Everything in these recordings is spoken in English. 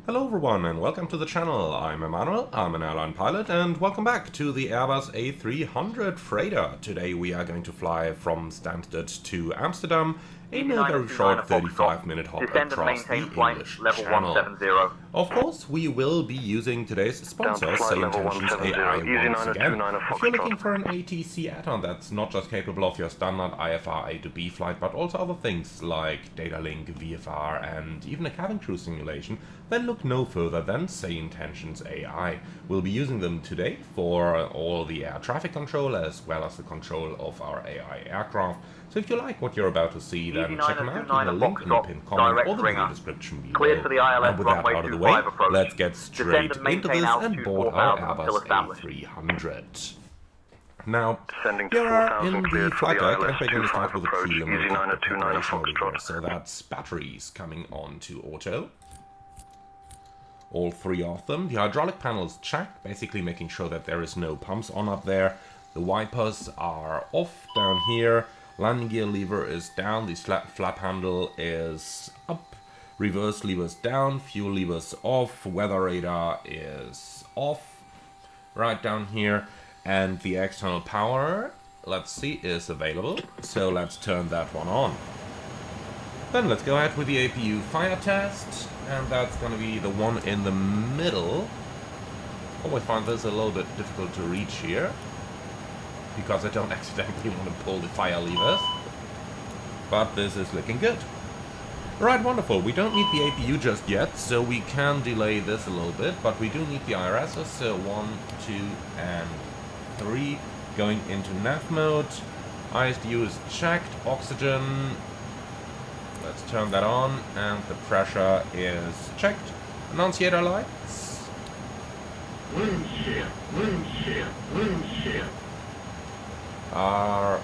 Hello everyone and welcome to the channel. I'm Emmanuel, I'm an airline pilot, and welcome back to the Airbus A300 freighter. Today we are going to fly from Stansted to Amsterdam in a very short 35-minute hop across the English Channel. Of course, we will be using today's sponsor, Say Intentions AI, once again. If you're looking for an ATC add-on that's not just capable of your standard IFR A to B flight, but also other things like data link, VFR, and even a cabin crew simulation, then look no further than Say Intentions AI. We'll be using them today for all the air traffic control as well as the control of our AI aircraft. So if you like what you're about to see, then check them out. Leave a link in the pinned comment or the video description below. And with that out of the way, let's get straight into this and board our Airbus A300. Now, here are in the flight deck, and we're going to start with the preliminary operational lever. So that's batteries coming on to auto. All three of them. The hydraulic panel is checked, basically making sure that there is no pumps on up there. The wipers are off down here. Landing gear lever is down. The flap handle is up. Reverse lever's down. Fuel lever's off. Weather radar is off. Right down here. And the external power, let's see, is available. So let's turn that one on. Then let's go ahead with the APU fire test. And that's going to be the one in the middle. Always find this a little bit difficult to reach here, because I don't accidentally want to pull the fire levers. But this is looking good. Right, wonderful. We don't need the APU just yet, so we can delay this a little bit, but we do need the IRSs. So 1, 2, and 3 going into nav mode. ISDU is checked. Oxygen. Let's turn that on, and the pressure is checked. Annunciator lights. Wind shear. Are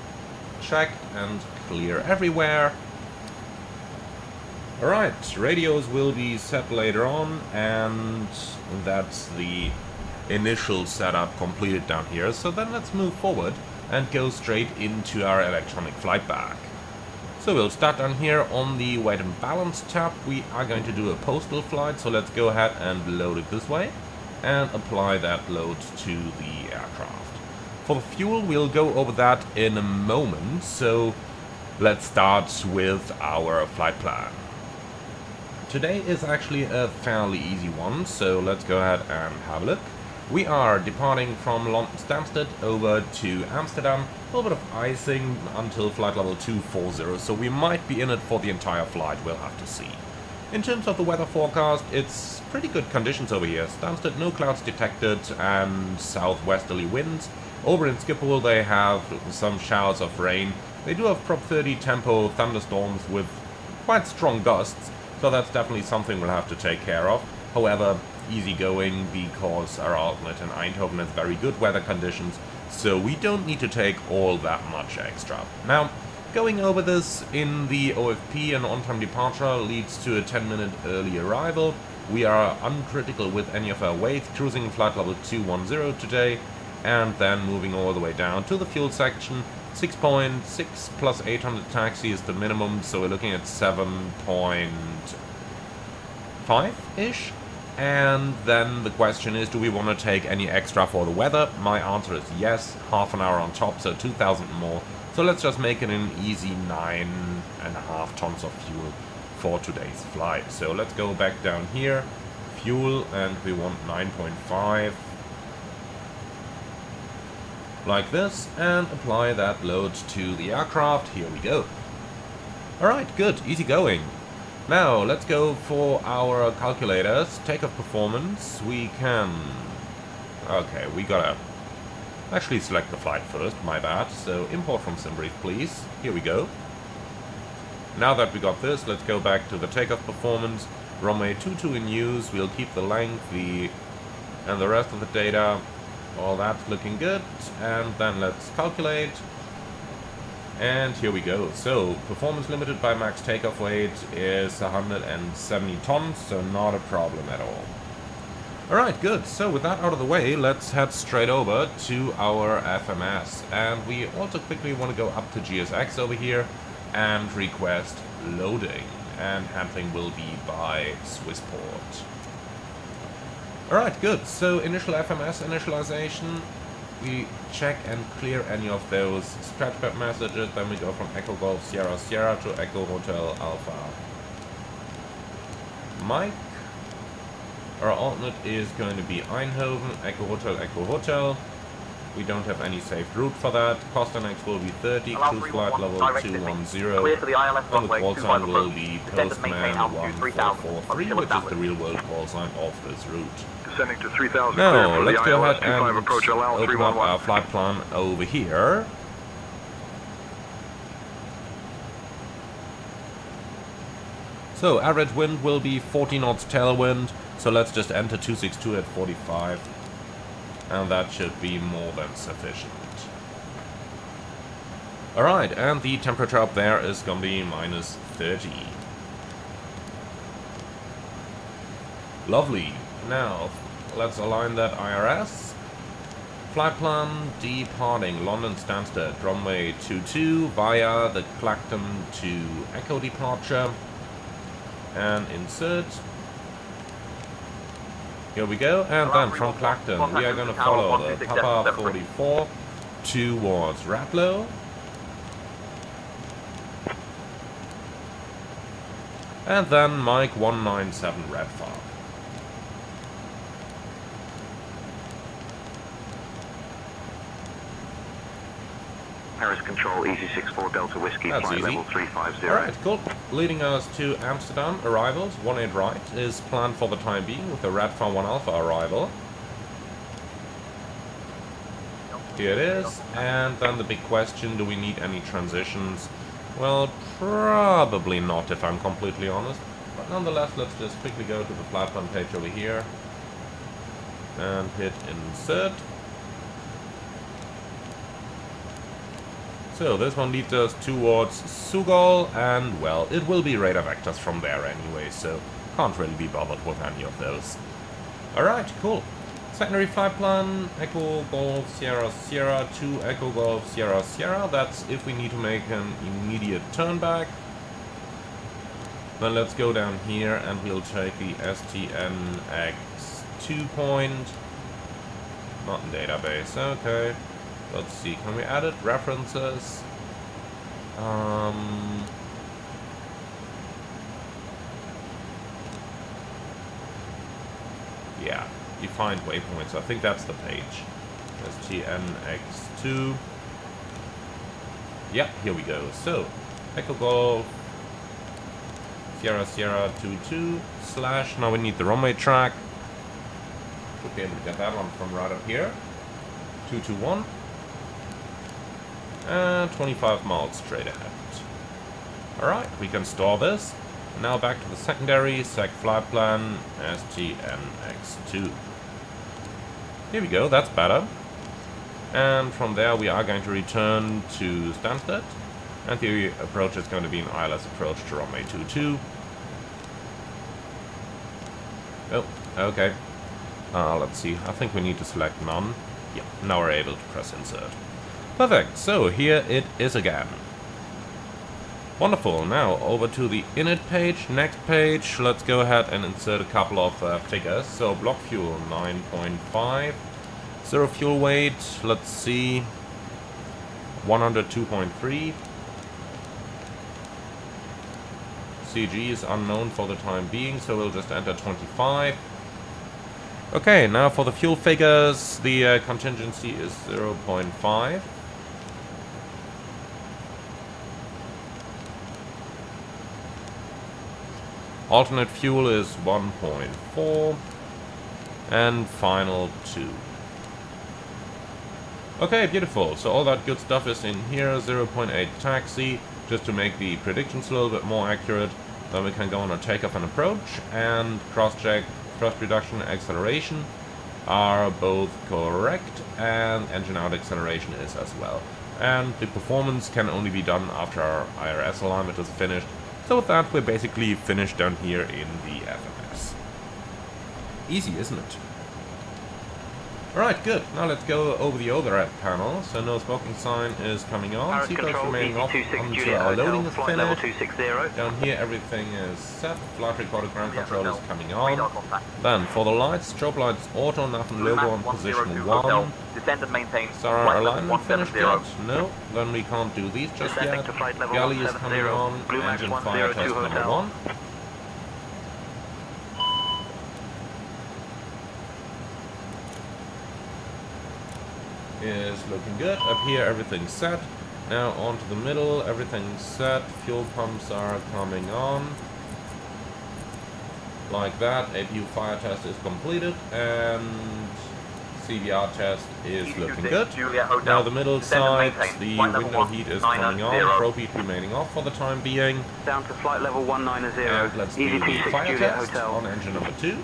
checked and clear everywhere. Alright, radios will be set later on, and that's the initial setup completed down here. So then let's move forward and go straight into our electronic flight bag. So we'll start down here on the weight and balance tab. We are going to do a postal flight, so let's go ahead and load it this way and apply that load to the aircraft. For the fuel, we'll go over that in a moment, so let's start with our flight plan. Today is actually a fairly easy one, so let's go ahead and have a look. We are departing from London Stansted over to Amsterdam. A little bit of icing until flight level 240, so we might be in it for the entire flight, we'll have to see. In terms of the weather forecast, it's pretty good conditions over here. Stansted, no clouds detected, and southwesterly winds. Over in Schiphol they have some showers of rain. They do have Prop 30 tempo thunderstorms with quite strong gusts, so that's definitely something we'll have to take care of. However, easy going, because our alternate in Eindhoven has very good weather conditions, so we don't need to take all that much extra. Now, going over this in the OFP, an on-time departure leads to a 10-minute early arrival. We are uncritical with any of our weights, cruising flight level 210 today, and then moving all the way down to the fuel section. 6.6 plus 800 taxi is the minimum, so we're looking at 7.5-ish. And then the question is, do we want to take any extra for the weather? My answer is yes, half an hour on top, so 2,000 more. So let's just make it an easy 9.5 tons of fuel for today's flight. So let's go back down here, fuel, and we want 9.5. Like this, and apply that load to the aircraft. Here we go. Alright, good, easy going. Now, let's go for our calculators. Takeoff performance, we can... Okay, we gotta actually select the flight first, my bad. So, import from SimBrief, please. Here we go. Now that we got this, let's go back to the takeoff performance. Runway 22 in use, we'll keep the length, and the rest of the data. All that's looking good, and then let's calculate. And here we go. So, performance limited by max takeoff weight is 170 tons, so not a problem at all. Alright, good. So with that out of the way, let's head straight over to our FMS. And we also quickly want to go up to GSX over here and request loading. And handling will be by Swissport. Alright, good. So initial FMS initialization. We check and clear any of those scratchpad messages. Then we go from Echo Golf Sierra Sierra to Echo Hotel Alpha Mike. Our alternate is going to be Eindhoven, Echo Hotel. We don't have any saved route for that. Cost NX will be 30, cruise flight level 210, and the call sign will be Postman 1443, which is the real world call sign of this route. Descending to 3000. Now, let's go ahead and open up our flight plan over here. So, average wind will be 40 knots tailwind, so let's just enter 262 at 45. And that should be more than sufficient. Alright, and the temperature up there is gonna be minus 30. Lovely. Now, let's align that IRS. Flight plan departing London Stansted, runway 22 via the Clacton to Echo departure. And insert. Here we go, and then from Clacton we are going to follow the Papa 44 towards Ratlow. And then Mike 197 Red Farm. Paris Control, Easy 64 Delta Whiskey, That's flight easy. level 350. Alright, cool. Leading us to Amsterdam, arrivals, 18 right, is planned for the time being with the Radfar 1 Alpha arrival. Here it is, and then the big question, do we need any transitions? Well, probably not if I'm completely honest. But nonetheless, let's just quickly go to the flight plan page over here. And hit insert. So this one leads us towards Sugal, and well, it will be radar vectors from there anyway, so can't really be bothered with any of those. Alright, cool. Secondary flight plan, Echo Golf Sierra Sierra to Echo Golf Sierra Sierra. That's if we need to make an immediate turn back. Then let's go down here and we'll take the STNX2 point. Not in database, okay. Let's see, can we edit references? Yeah, defined waypoints. I think that's the page. STNX2. Yeah, here we go. So, Echo Golf Sierra Sierra 22 / now we need the runway track. Should be able to get that one from right up here. 221. And 25 miles straight ahead. Alright, we can store this. Now back to the secondary, sec flight plan, STNX2. Here we go, that's better. And from there we are going to return to Stansted. And the approach is going to be an ILS approach to runway 22. Oh, okay. Let's see, I think we need to select none. Yeah, now we're able to press insert. Perfect, so here it is again. Wonderful, now over to the init page, next page, let's go ahead and insert a couple of figures. So block fuel 9.5, zero fuel weight, let's see, 102.3. CG is unknown for the time being, so we'll just enter 25. Okay, now for the fuel figures, the contingency is 0.5. Alternate fuel is 1.4. And final 2. Okay, beautiful. So all that good stuff is in here. 0.8 taxi, just to make the predictions a little bit more accurate. Then we can go on a takeoff and approach, and cross-check thrust reduction and acceleration are both correct, and engine out acceleration is as well. And the performance can only be done after our IRS alignment is finished. So with that, we're basically finished down here in the FMS. Easy, isn't it? Alright, good. Now let's go over the overhead panel. So no smoking sign is coming on. Paris Seatbelts control, remaining off EC26 until Juliet our Hotel, loading is flight level finished. 260. Down here everything is set. Flight recorder ground control is coming on. Radar contact. Then for the lights, strobe lights auto, nothing logo on position 1. Hotel. Descend and maintain. Is our Flight alignment level finished 170. yet? No, then we can't do these just Descending yet. to flight level Galley is 170. coming on. Blue Max Engine fire 102 test number Hotel. 1. Is looking good. Up here everything's set. Now onto the middle, everything's set. Fuel pumps are coming on. Like that. APU fire test is completed and CVR test is looking good. Now the middle side, the window heat is coming on. Probe heat remaining off for the time being. Down to flight level 190. And let's do the fire test on engine number 2.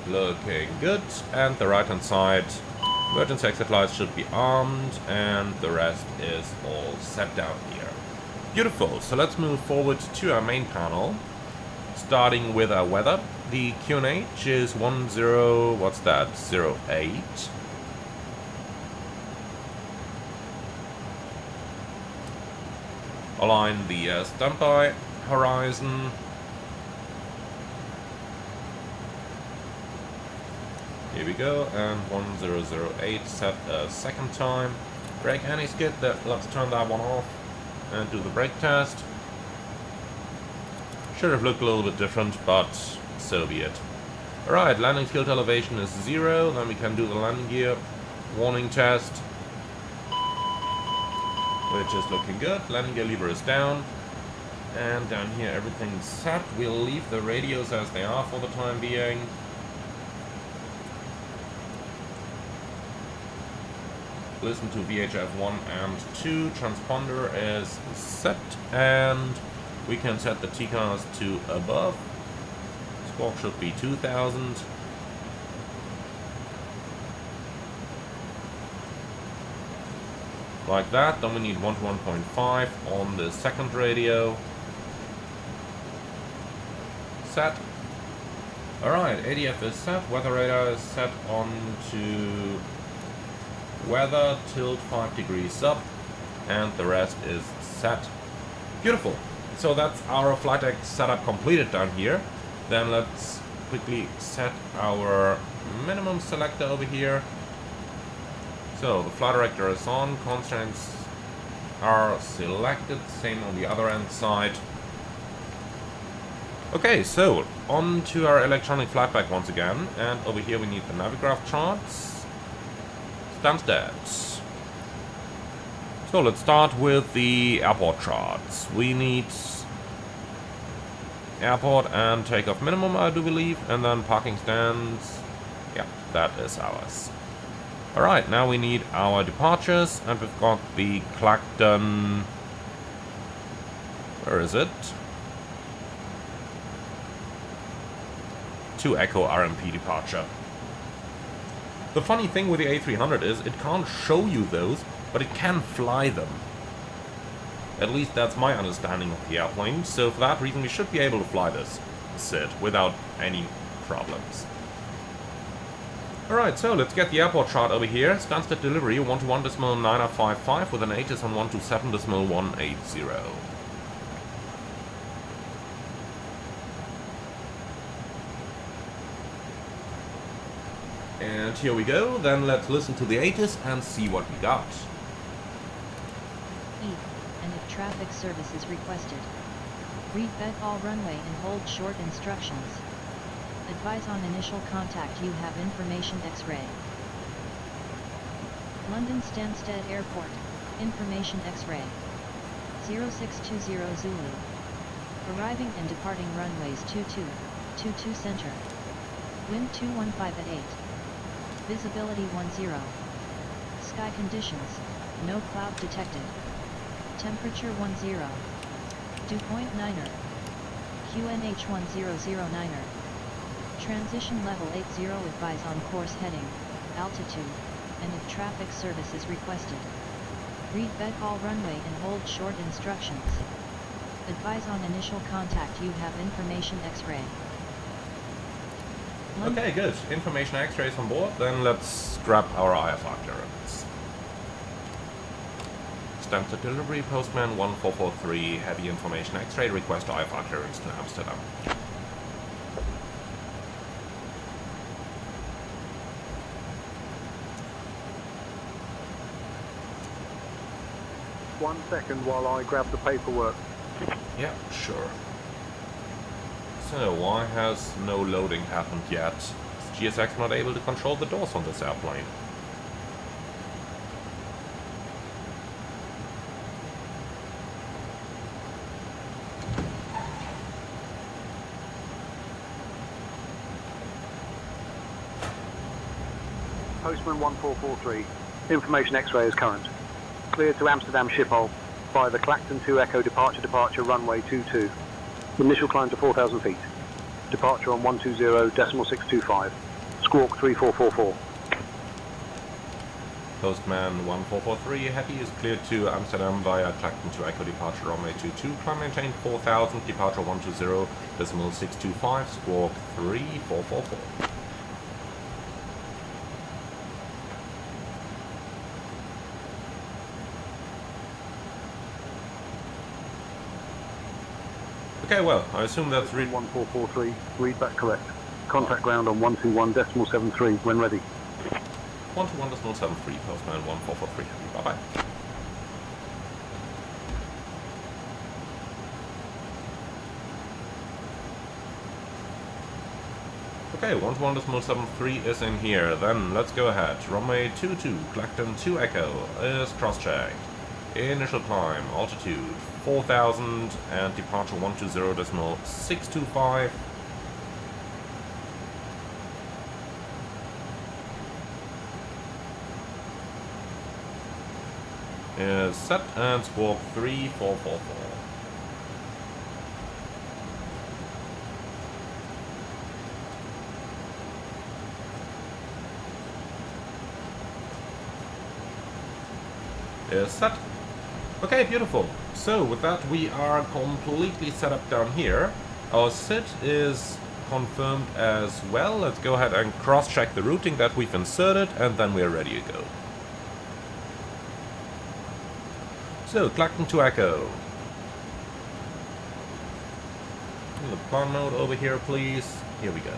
Looking good, and the right hand side emergency exit lights should be armed, and the rest is all set down here. Beautiful, so let's move forward to our main panel, starting with our weather. The QNH is 08. Align the standby horizon. Here we go, and 1008 set a second time. Brake anti-skid, let's turn that one off and do the brake test. Should have looked a little bit different, but so be it. Alright, landing field elevation is 0, then we can do the landing gear warning test, which is looking good. Landing gear lever is down, and down here everything's set. We'll leave the radios as they are for the time being. Listen to VHF 1 and 2. Transponder is set, and we can set the TCAS to above. Squawk should be 2000. Like that. Then we need 1 to 1.5 on the second radio. Set. Alright, ADF is set. Weather radar is set on to weather, tilt 5 degrees up, and the rest is set. Beautiful. So that's our flight deck setup completed down here. Then let's quickly set our minimum selector over here. So the flight director is on, constraints are selected, same on the other end side. Okay, so on to our electronic flight bag once again, and over here we need the Navigraph charts. Stats. So let's start with the airport charts. We need airport and takeoff minimum, I do believe, and then parking stands. Yeah, that is ours. Alright, now we need our departures, and we've got the Clacton. Where is it? 2 Echo RMP departure. The funny thing with the A300 is it can't show you those, but it can fly them. At least that's my understanding of the airplane, so for that reason we should be able to fly this SID without any problems. Alright, so let's get the airport chart over here. Stansted delivery 121.955 with an ATIS on 127.180. And here we go, then let's listen to the ATIS and see what we got. And if traffic service is requested, read all runway and hold short instructions. Advise on initial contact you have information X-ray. London Stansted Airport, information X-ray. 0620 Zulu. Arriving and departing runways 22, 22 center. Wind 215 at 8. Visibility 10. Sky conditions, no cloud detected. Temperature 10. Dew point 9er. QNH 1009er. Transition level 80. Advise on course heading, altitude, and if traffic service is requested. Read all runway and hold short instructions. Advise on initial contact you have information X-ray. Okay, good. Information X-rays on board. Then let's grab our IFR clearance. Stamped delivery, Postman 1443, heavy information X-ray, request IFR clearance to Amsterdam. One second while I grab the paperwork. Yeah, sure. So, why has no loading happened yet? Is GSX not able to control the doors on this airplane? Postman 1443. Information X-ray is current. Cleared to Amsterdam Schiphol by the Clacton 2 Echo departure runway 22. Initial climb to 4,000 feet. Departure on 120.625. Squawk 3444. Postman 1443, heavy is cleared to Amsterdam via Clacton 2 Echo departure runway 22. Climb maintain 4,000, departure 120.625, squawk 3444. Okay, well, I assume that's 1443, read back correct. Contact ground on 121.73 when ready. 121.73, Postman 1443, bye-bye. Okay, 121.73 is in here, then let's go ahead. Runway 22, Clacton 2 Echo is cross-checked. Initial climb, altitude 4,000 and departure 120.625. Is set and squawk 3444. Is set. Okay, beautiful. So with that we are completely set up down here. Our sit is confirmed as well. Let's go ahead and cross-check the routing that we've inserted and then we're ready to go. So, Clacton 2 Echo. The plan mode over here, please. Here we go.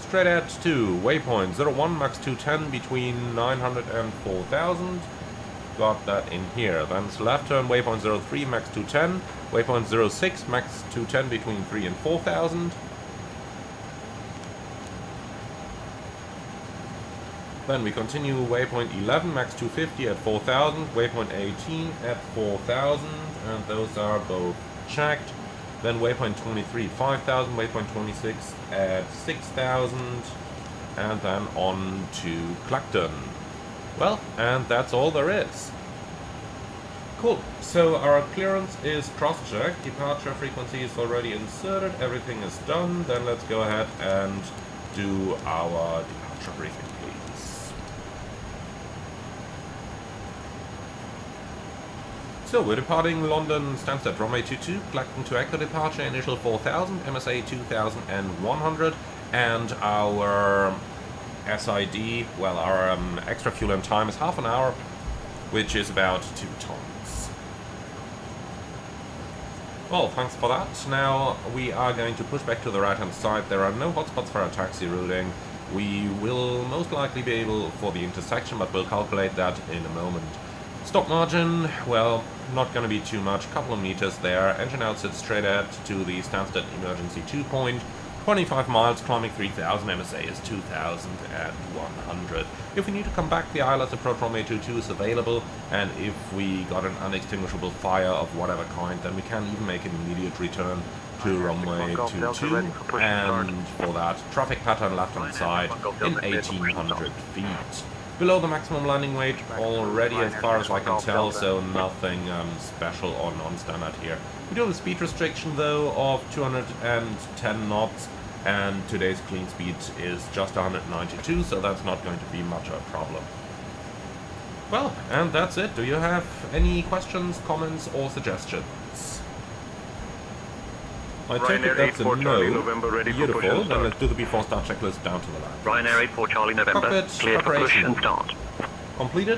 Straight ahead to waypoint 01, max 210 between 900 and 4000. Got that in here. Then it's left turn, waypoint 03, max 210. Waypoint 06, max 210 between 3 and 4000. Then we continue waypoint 11, max 250 at 4000, waypoint 18 at 4000, and those are both checked. Then waypoint 23 at 5000, waypoint 26 at 6000, and then on to Clacton. Well, and that's all there is. Cool, so our clearance is cross-checked, departure frequency is already inserted, everything is done. Then let's go ahead and do our departure briefing, please. So we're departing London Stansted, runway 22, Clacton 2 Echo departure, initial 4000, MSA 2100, and our SID, well, our extra fuel and time is half an hour, which is about 2 tons. Well, thanks for that. Now we are going to push back to the right hand side. There are no hotspots for our taxi routing. We will most likely be able for the intersection, but we'll calculate that in a moment. Stop margin, well, not going to be too much, couple of meters there. Engine outsits straight ahead to the Stansted emergency 2 point. 25 miles, climbing 3000, MSA is 2100. If we need to come back, the ILS approach runway 22 is available, and if we got an unextinguishable fire of whatever kind, then we can even make an immediate return to runway 22, and for that, traffic pattern left hand side in 1800 feet. Below the maximum landing weight already as far as I can tell, so nothing special or non-standard here. We do have a speed restriction though of 210 knots, and today's clean speed is just 192, so that's not going to be much of a problem. Well, and that's it. Do you have any questions, comments, or suggestions? I take it Ryanair that's a 84 Charlie no. November, ready for push Beautiful. and Then start. let's do the before start checklist down to the left. Ryanair 84 Charlie November, Cockpit clear for push preparation. and start. Completed.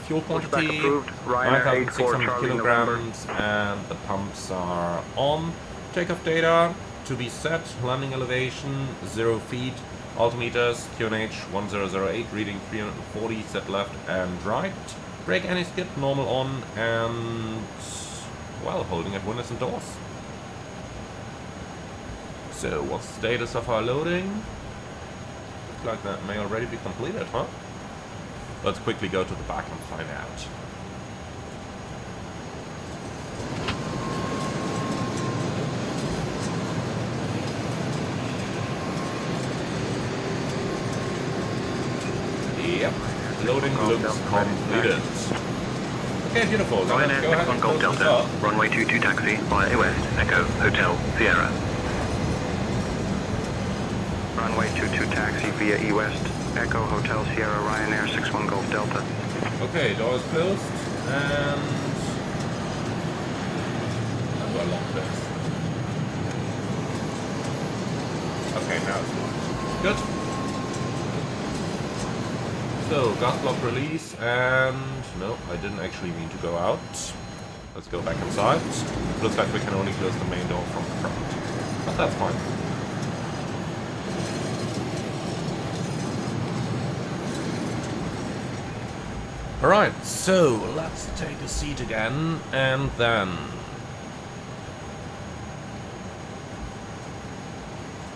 Fuel Pushback quantity approved. Ryanair 84 9,600 Charlie kilograms, and the pumps are on. Takeoff data to be set. Landing elevation 0 feet. Altimeters QNH 1008 reading 340. Set left and right. Brake anti-skid normal on, and well, holding at windows and doors. So, what's the status of our loading? Looks like that may already be completed, huh? Let's quickly go to the back and find out. Yep, loading looks completed. Okay, beautiful. Then let's Ryanair go ahead 61 and Golf close this Delta, up. runway 22 taxi via West, Echo, Hotel, Sierra. Runway 22 taxi via E-West, Echo, Hotel, Sierra, Ryanair 61 Golf Delta. Okay, door is closed, and how do I lock this? Okay, now it's locked. Good. So, gas block release, and no, I didn't actually mean to go out. Let's go back inside. Looks like we can only close the main door from the front, but that's fine. Alright, so let's take a seat again, and then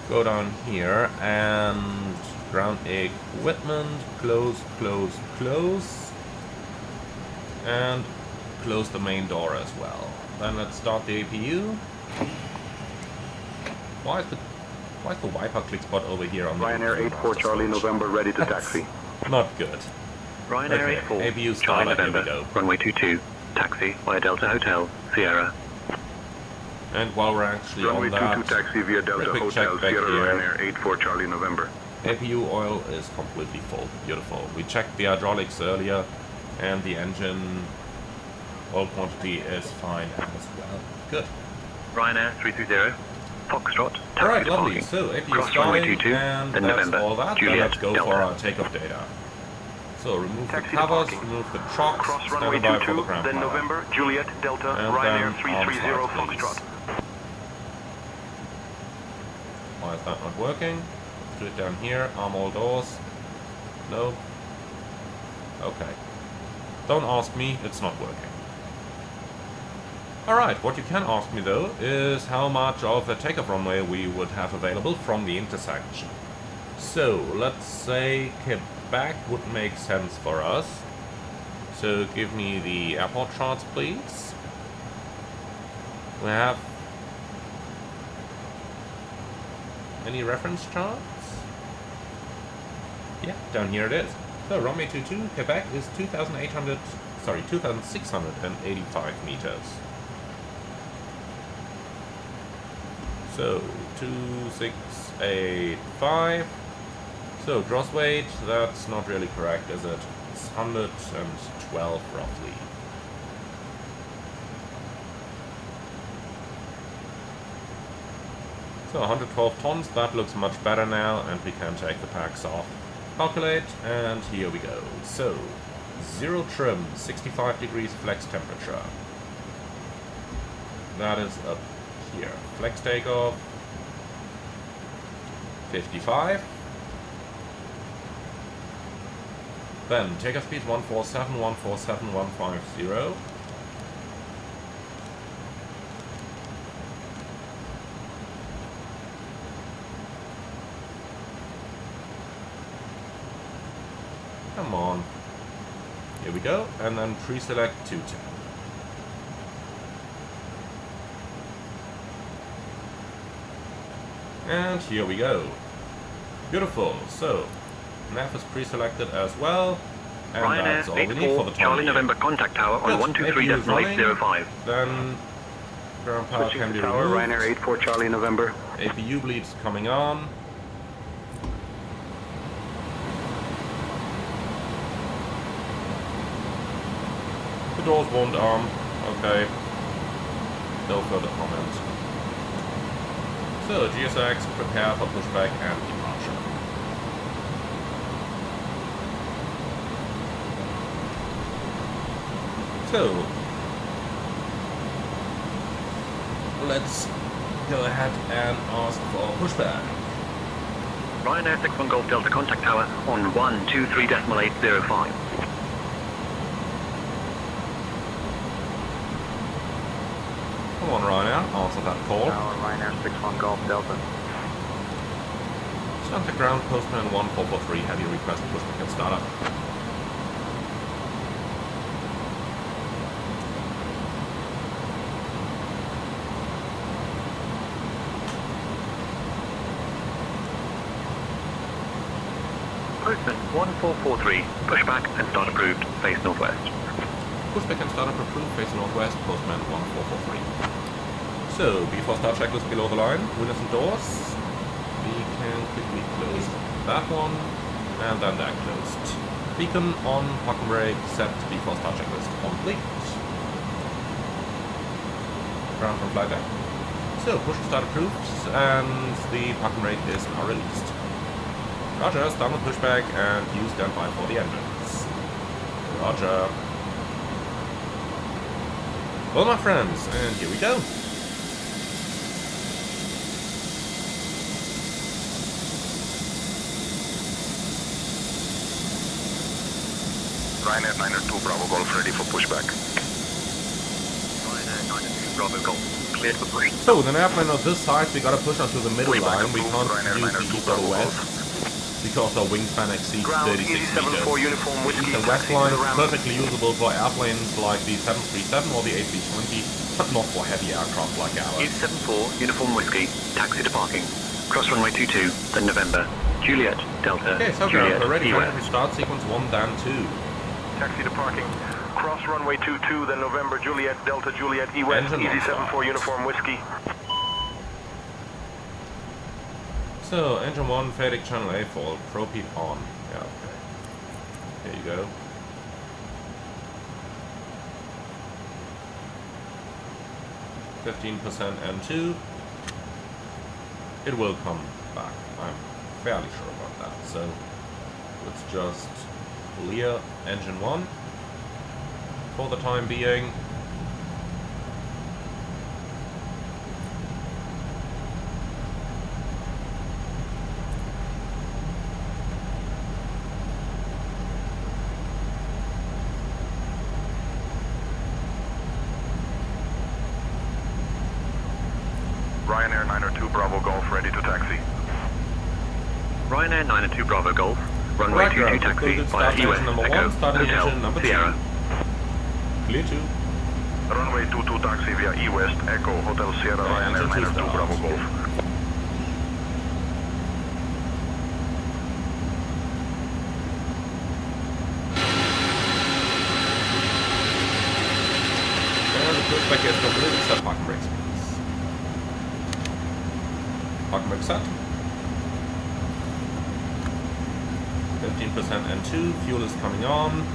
go down here and ground equipment, close, close, close, and close the main door as well. Then let's start the APU. Why is the wiper click spot over here on the Ryanair 84 Charlie November, ready to taxi. Not good. Ryanair Okay, 84 ABU Charlie starter, here we November, go. runway 22 taxi via Delta Hotel, Sierra. And while we're actually Runway on that, 22 taxi via Delta quick check Hotel, back Sierra, here. Ryanair 84 Charlie November. APU oil is completely full. Beautiful. We checked the hydraulics earlier, and the engine oil quantity is fine as well. Good. Ryanair 330 Foxtrot, taxi Alright, to lovely. parking. So, APU Cross runway starting, 22, and then that's November, all that. Then Juliet, let's go Delta. for our takeoff data. So, remove Taxi the to covers, parking. remove the chocks, Cross stand runway by for the 22, ground then power. November, Juliet, Delta, And Ryanair then 330 arm side, Foxtrot. Why is that not working? Let's do it down here. Arm all doors. No. Okay. Don't ask me, it's not working. Alright, what you can ask me though is how much of a takeoff runway we would have available from the intersection. So, let's say Quebec would make sense for us. So, give me the airport charts, please. We have any reference charts? Yeah, down here it is. So, runway 22, Quebec is 2,685 meters. So, 2685. So, gross weight, that's not really correct, is it? It's 112 roughly. So, 112 tons, that looks much better now, and we can take the packs off. Calculate, and here we go. So, 0 trim, 65 degrees flex temperature. That is up here. Flex takeoff, 55. Then takeoff speed 147, 147, 150. Come on. Here we go, and then pre-select 210. And here we go. Beautiful. So, nav is pre-selected as well. And that's all we need for the Ryanair 84 time Charlie being. November contact tower on Good. APU is 123.805. Then ground power Switching can to be tower, removed. Ryanair 84 Charlie November. APU bleeds coming on. doors won't arm. Okay. No further comment. So, GSX, prepare for pushback and departure. So, let's go ahead and ask for pushback. Ryanair 61 Golf Delta contact tower on 123.805. Come on, Ryanair, answer that call. Ryanair 61 Golf Delta. Stand to ground, postman 1443, heavy request, pushback and startup. Postman 1443, pushback and start approved, face northwest. Pushback and startup approved, face northwest, postman 1443. So, before start checklist below the line, windows and doors. We can quickly close that one, and then that closed. Beacon on, parking brake set before start checklist complete. Ground from flight deck. So, push and start approved, and the parking brake is now released. Roger, start with pushback and use standby for the engines. Roger. Well, my friends, and here we go. Ryanair 902 Bravo Golf ready for pushback. Ryanair 902 Bravo Golf cleared for push. So, with an airplane of this size, we gotta push onto the middle line. We can't use the east or west because our wingspan exceeds 36 meters. East and west line is perfectly usable for airplanes like the 737 or the A320, but not for heavy aircraft like ours. East 74 Uniform Whiskey, taxi to parking. Cross runway 22, then November. Juliet, Delta, Okay, so Juliet, we're ready for West. entry start sequence 1, then 2. Taxi to parking. Cross runway 22, then November, Juliet, Delta, Juliet, West, Engine Easy on 74 start. Uniform Whiskey. So, engine 1, FADIC channel A full, ProPeat on. Yeah, okay. Here you go. %% M2. It will come back. I'm fairly sure about that. So, let's just clear engine 1 for the time being. Ryanair 902 Bravo Golf ready to taxi. Ryanair 902 Bravo Golf, runway 22 taxi Concluded via start US, engine number Echo, 1, starting Hotel, engine number 2. Sierra. Clear 2. Runway 22 taxi via West, Echo, Hotel Sierra, Ryanair engine 2 902 starts. Bravo Golf. And the pushback is completed. Set parking brakes, please. Parking brake set. 15% N2. Fuel is coming on.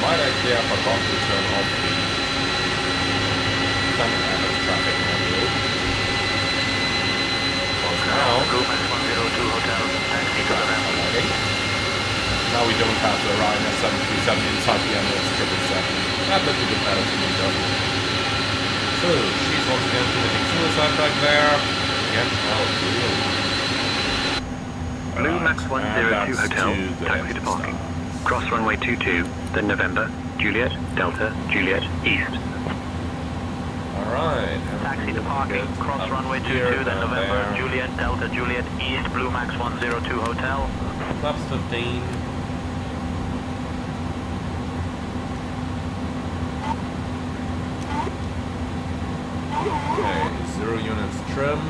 Actually, I forgot to turn off the standard average traffic menu. Because now, Google 102 Hotel, taxi to November. lighting. Now we don't have the Ryanair 737 inside the Emirates 777. That looks a bit better to me though. So, she's once again committing suicide back there. Again, oh, really? Blue Max And 102 that's Hotel, to the taxi to engine parking. start. Cross runway 22, then November, Juliet, Delta, Juliet, East. Alright. Taxi to parking, cross runway 22, then November, Juliet, Delta, Juliet, East, Blue Max 102 Hotel. Flaps 15. Okay, 0 units trim.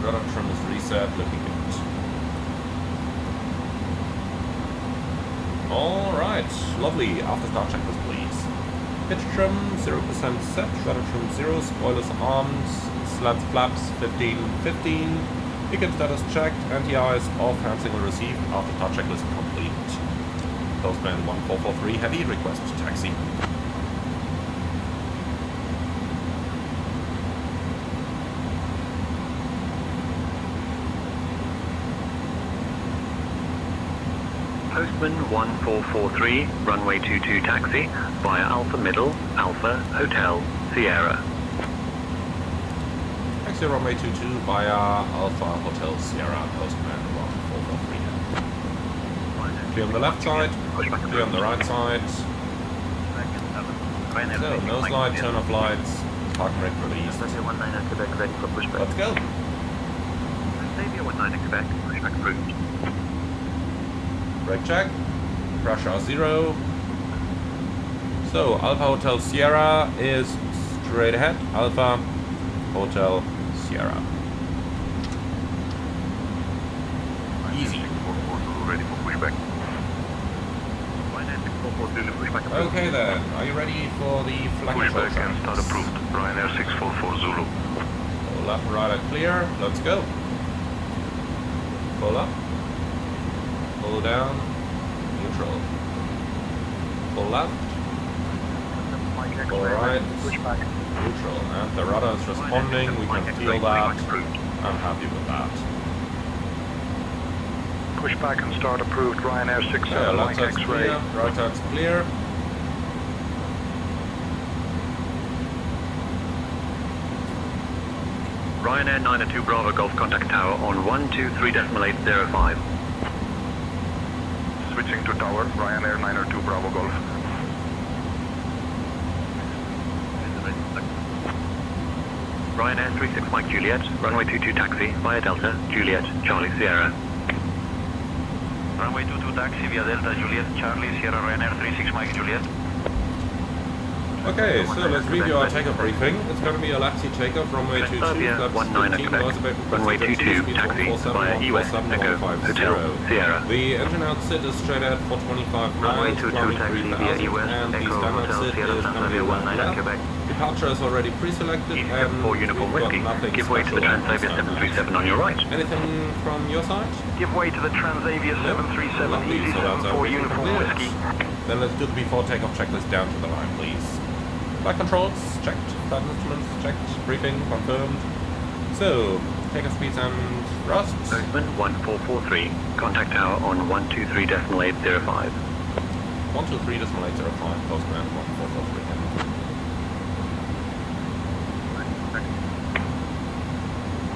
Rudder trim is reset, looking good. Alright, lovely. After start checklist, please. Pitch trim 0% set, rudder trim 0, spoilers armed, slats flaps 15. Beacon status checked, anti-eyes off, hand signal received. After start checklist complete. Postman 1443 heavy, request taxi. Postman 1443, runway 22 taxi, via Alpha Middle, Alpha, Hotel, Sierra. Taxi runway 22 via Alpha Hotel Sierra, Postman 1443. Clear on the left side, clear on the right side. So, no slide, turn off lights, park brake released. Let's go. Xavier 19 Quebec, pushback approved. Brake check, pressure 0. So, Alpha Hotel Sierra is straight ahead, Alpha Hotel Sierra. Easy. Ready for pushback. Okay then, are you ready for the flag control? Pushback and start approved. Ryanair 644 Zulu. So left and right are clear, let's go. Pull up. Pull down. Neutral. Pull left. Pull right. Neutral. And the rudder is responding, we can feel that. I'm happy with that. Pushback and start approved. Ryanair 67 Yeah, left Mike side's X-ray. clear, right side's clear. Ryanair 902 Bravo Golf contact tower on 123.805. Switching to tower. Ryanair 902 Bravo Golf. Ryanair 36 Mike Juliet, runway 22 taxi, via Delta, Juliet, Charlie Sierra. Runway 22 taxi via Delta Juliet Charlie Sierra Ryanair 36 Mike Juliet. Okay, so let's review our takeoff briefing. It's going to be a lefty takeoff, runway 22, flaps 15, noise abatement runway procedure, 22 speed taxi, 147, via EWest, Echo, 147, Hotel, 150. Sierra. The engine outset is straight ahead for 25 Runway miles, 22 climbing taxi 3000, via EWest, and the Echo, standard Hotel, sit Sierra is going to be Tanzania left 19 left. Quebec. Departure is already pre-selected, East and 4 Uniform we've got Whiskey. nothing Give way to the special on Transavia standard. 737 on your right. Anything from your side? Give way to the Transavia Nope. 737 Lovely, Easy so that's 74 everything Uniform cleared. Whiskey. Then let's do the before takeoff checklist down to the line, please. Flight controls checked, flight instruments checked, briefing confirmed. So, takeoff speeds and thrusts. Postman 1443, contact tower on 123.805. 123.805, Postman 1443.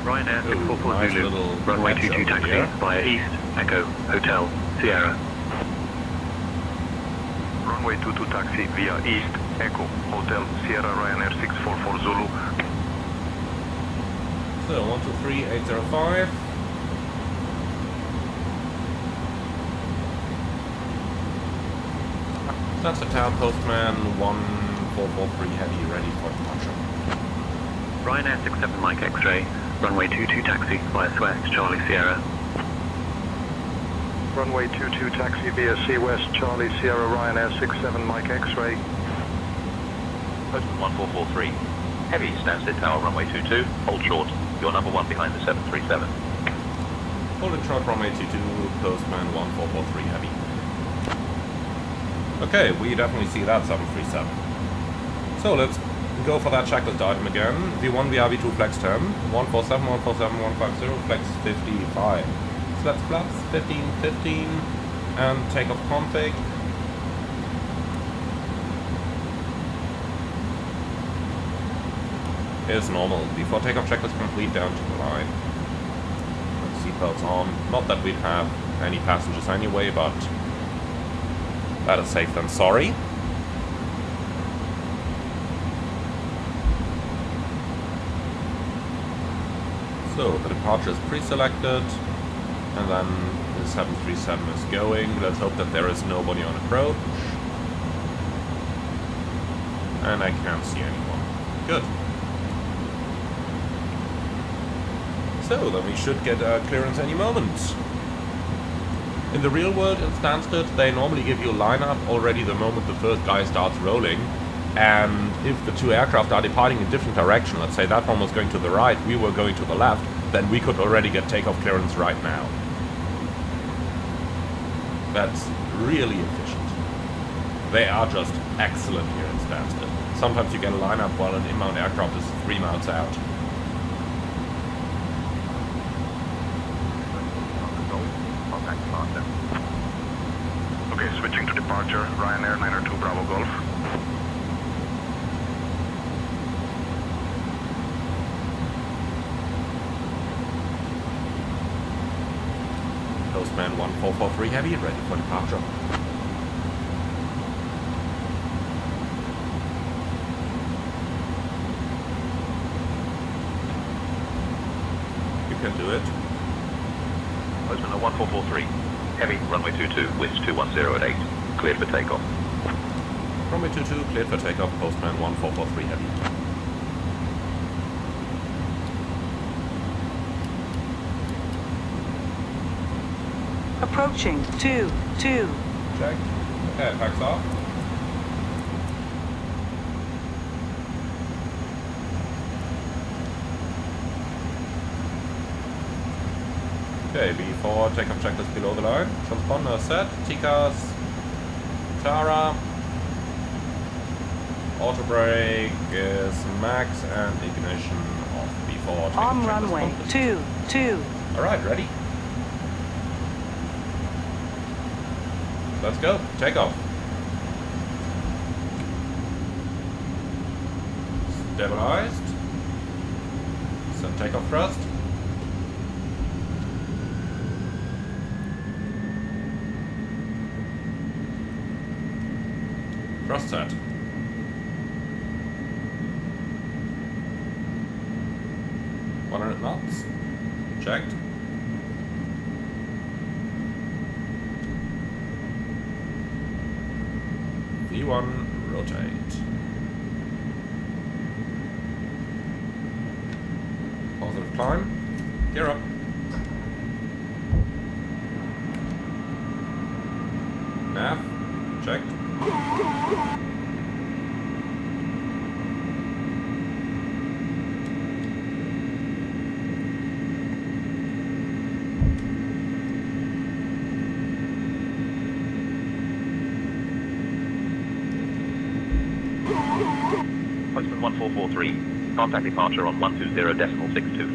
Ryanair Ooh, 644 nice Zulu, little runway patch 22 over taxi, here. via East, Echo, Hotel, Sierra. Runway 22 taxi via East, Echo, Hotel, Sierra Ryanair 644 Zulu. So, 123.805. That's the town, Postman 1443 heavy, ready for departure. Ryanair 67 Mike X-ray, runway 22 taxi, via West, Charlie Sierra. Runway 22 taxi via West, Charlie Sierra Ryanair 67 Mike X-ray. Postman 1443. Heavy, Stansted Tower, runway 22. Hold short. You're number 1 behind the 737. Holding short, runway 22, Postman 1443 heavy. Okay, we definitely see that 737. So let's go for that checklist item again. V1 VRV2 flex 10, 147, 147, 150, flex 55. Slats flaps 15, 15, and takeoff config. Is normal. Before takeoff checklist complete down to the line. Seatbelts on. Not that we'd have any passengers anyway, but better safe than sorry. So the departure is pre-selected, and then the 737 is going. Let's hope that there is nobody on approach. And I can't see anyone. Good. So, then we should get clearance any moment. In the real world, in Stansted, they normally give you a lineup already the moment the first guy starts rolling. And if the two aircraft are departing in different direction, let's say that one was going to the right, we were going to the left, then we could already get takeoff clearance right now. That's really efficient. They are just excellent here in Stansted. Sometimes you get a lineup while an inbound aircraft is 3 miles out. Okay, switching to departure, Ryanair 902 Bravo Golf. Postman 1443 Heavy, ready for departure. You can do it. Postman 1443. Heavy, runway 22, wind 210 at 8. Cleared for takeoff. Runway 22, cleared for takeoff, Postman 1443 Heavy. Approaching 2-2. Check. Okay, packs off. Okay, before takeoff checklist below the line. Transponder set, TCAS, Tara. Auto brake is max and ignition off before takeoff On checklist runway complete. 22. Alright, ready. Let's go. Takeoff. Stabilized. Set takeoff thrust. Thrust set. .100 knots. Checked. V1, rotate. Positive climb. Gear up. Nav. Checked. Postman 1443. Contact departure on 120.625.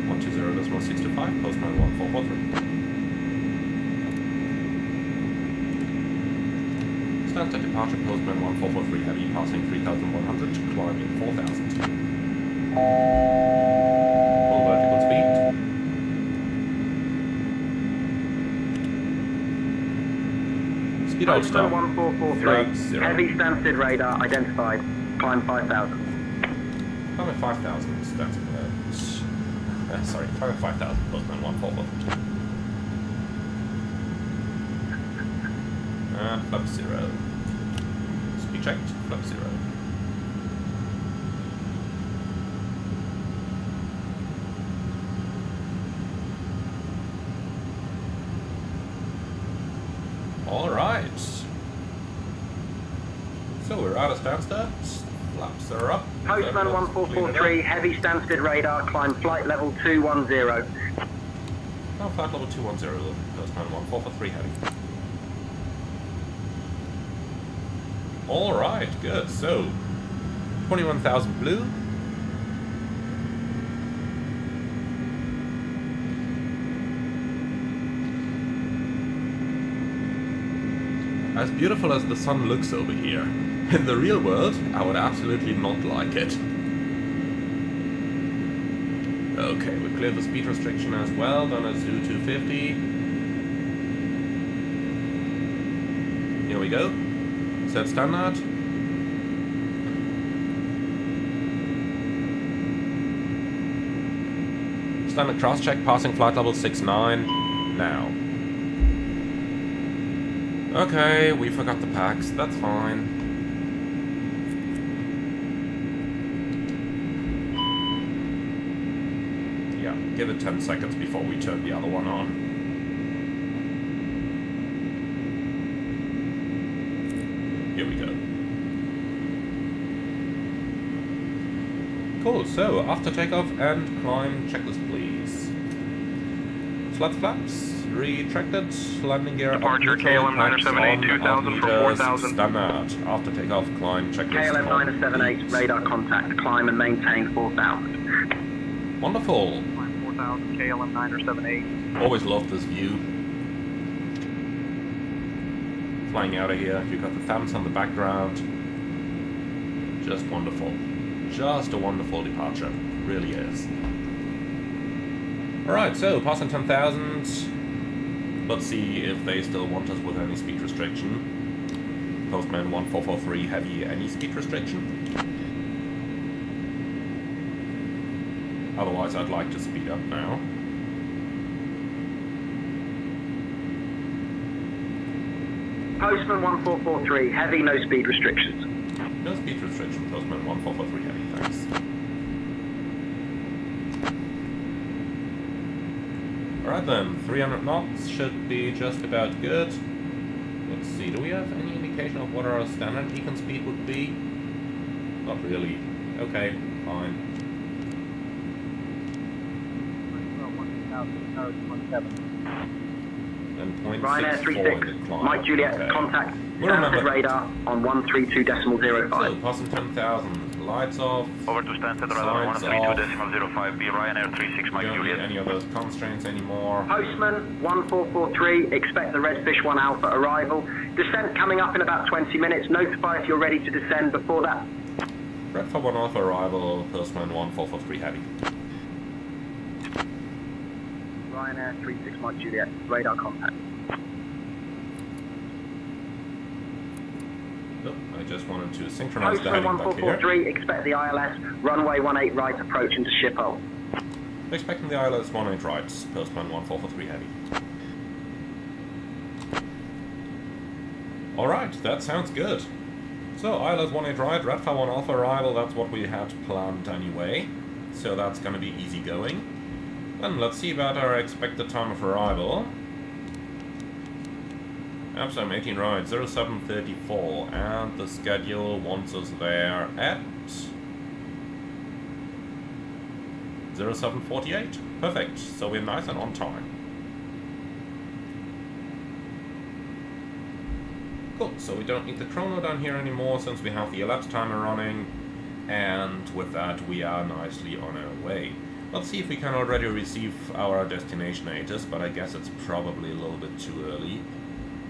120.625, Postman 1443. Stansted departure, Postman 1443 Heavy, passing 3,100, climbing 4,000. Full vertical speed. Speed out stop. 1443. Heavy Stansted radar identified. Climb 5,000. Climb at 5,000, Stansted. Sorry, climb at 5,000, Postman 1443. And flap 0. Speed checked, flap 0. Alright. So we're out of Stansted. Flaps are up. Postman 1443, heavy Stansted radar, climb flight level 210. Oh, flight level 210, Postman 1443 Heavy. Alright, good. So, 21,000 blue. As beautiful as the sun looks over here, in the real world, I would absolutely not like it. Okay, we cleared the speed restriction as well, done at Zoo 250. Here we go. Set standard. Standard cross check, passing flight level 69 now. Okay, we forgot the packs, that's fine. Yeah, give it 10 seconds before we turn the other one on. Here we go. Cool, so after takeoff and climb checklist please. Flat flaps, retracted, landing gear Departure up neutral, KLM packs 978, on, 2000 for altimeters, 4000. standard. After takeoff, climb checklist. KLM 978, radar contact, climb and maintain 4000. Wonderful. Climb 4000, KLM 978. Always love this view. Flying out of here, you've got the Thames on the background. Just wonderful. Just a wonderful departure. Really is. Alright, so passing 10,000. Let's see if they still want us with any speed restriction. Postman 1443 heavy, any speed restriction? Otherwise I'd like to speed up now. Postman 1443, heavy, no speed restrictions. No speed restriction, Postman 1443 heavy, thanks. Alright then, 300 knots should be just about good. Let's see, do we have any indication of what our standard beacon speed would be? Not really. Okay, fine. Then Ryanair 36, Mike Juliet, okay. contact, We'll Stansted remember. radar on 132.05. So, passing 10,000, lights off. Over to Stansted radar Signs off. 132.05, be Ryanair 36 Mike Don't need Juliet. any of those constraints anymore. Postman 1443, expect the Redfish 1 Alpha arrival. Descent coming up in about 20 minutes. Notify if you're ready to descend before that. Red for 1 Alpha arrival, Postman 1443 heavy. Ryanair 36 Mike Juliet, radar contact. Oh, I just wanted to synchronize the Postman heading back here. 1443, expect the ILS, runway 18 right approach into Schiphol. Expecting the ILS 18 right, Postman 1443 heavy. Alright, that sounds good. So, ILS 18 right, Redfire 1 Alpha arrival, that's what we had planned anyway. So that's gonna be easy going. Then let's see about our expected time of arrival. Amsterdam 18 right, 0734, and the schedule wants us there at 0748. Perfect, so we're nice and on time. Cool, so we don't need the chrono down here anymore since we have the elapsed timer running, and with that we are nicely on our way. Let's see if we can already receive our destination ATIS, but I guess it's probably a little bit too early.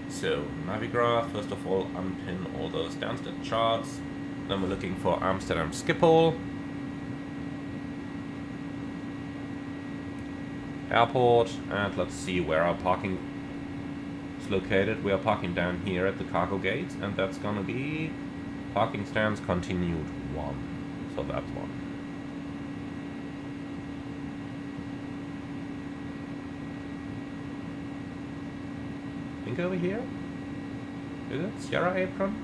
So, Navigraph, first of all, unpin all those Stansted charts. Then we're looking for Amsterdam Schiphol. Airport, and let's see where our parking is located. We are parking down here at the cargo gate, and that's gonna be parking stands continued 1. So that's 1. Think over here? Is it Sierra Apron?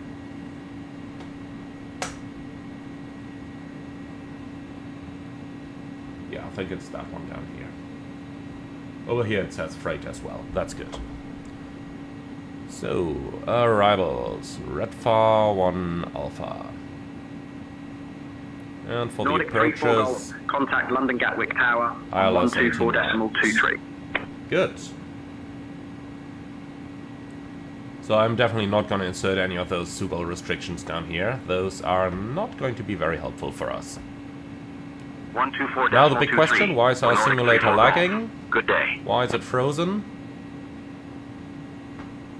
Yeah, I think it's that one down here. Over here it says freight as well. That's good. So, arrivals. Redfar 1 Alpha. And for Nordic the approaches, 34 Golf, contact London Gatwick Tower on ILS 124.23. good. So I'm definitely not going to insert any of those super restrictions down here. Those are not going to be very helpful for us. 124.23. Now the big question, why is our Nordic simulator 34 lagging? Golf. Good day. Why is it frozen?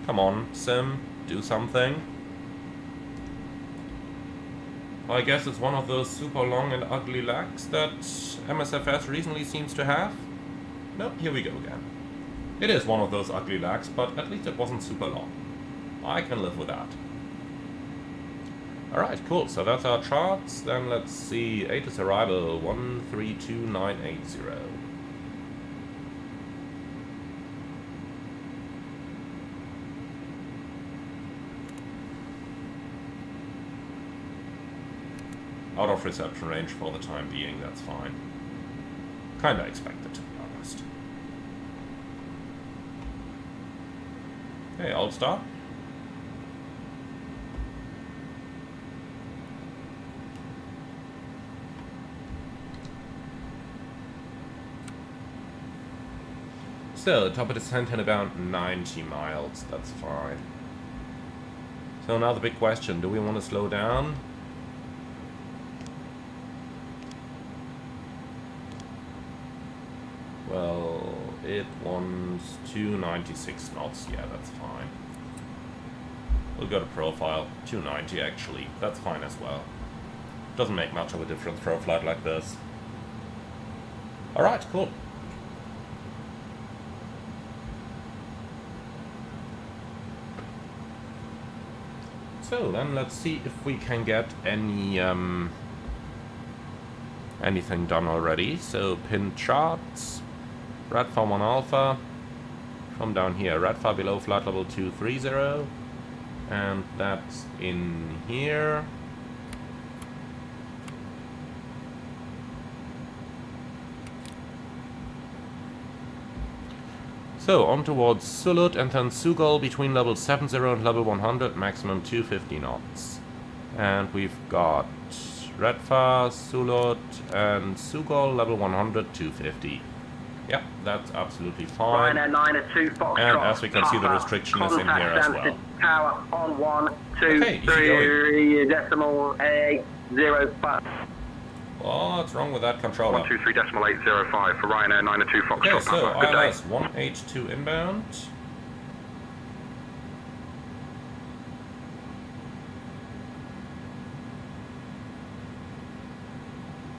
Come on, Sim, do something. I guess it's one of those super long and ugly lags that MSFS recently seems to have. No, here we go again. It is one of those ugly lags, but at least it wasn't super long. I can live with that. Alright, cool, so that's our charts. Then let's see, ATIS arrival 132980. Out of reception range for the time being, that's fine. Kinda expected, to be honest. Hey, old star. So, top of descent in about 90 miles, that's fine. So now the big question, do we want to slow down? Well, it wants 296 knots, yeah, that's fine. We'll go to profile, 290 actually, that's fine as well. Doesn't make much of a difference for a flight like this. Alright, cool. So then let's see if we can get any anything done already. So pin charts, Radfar 1 Alpha, from down here, Radfar below flight level 230, and that's in here. So, on towards Sulut and then Sugol between level 70 and level 100, maximum 250 knots. And we've got Radfar, Sulut, and Sugol, level 100, 250. Yep, that's absolutely fine. Ryanair 902 Foxtrot. And as we can see, the restriction is in here as well. Tower on 123.805. What's wrong with that controller? 123.805 for Ryanair 902 Foxtrot. Okay, so ILS 182 inbound.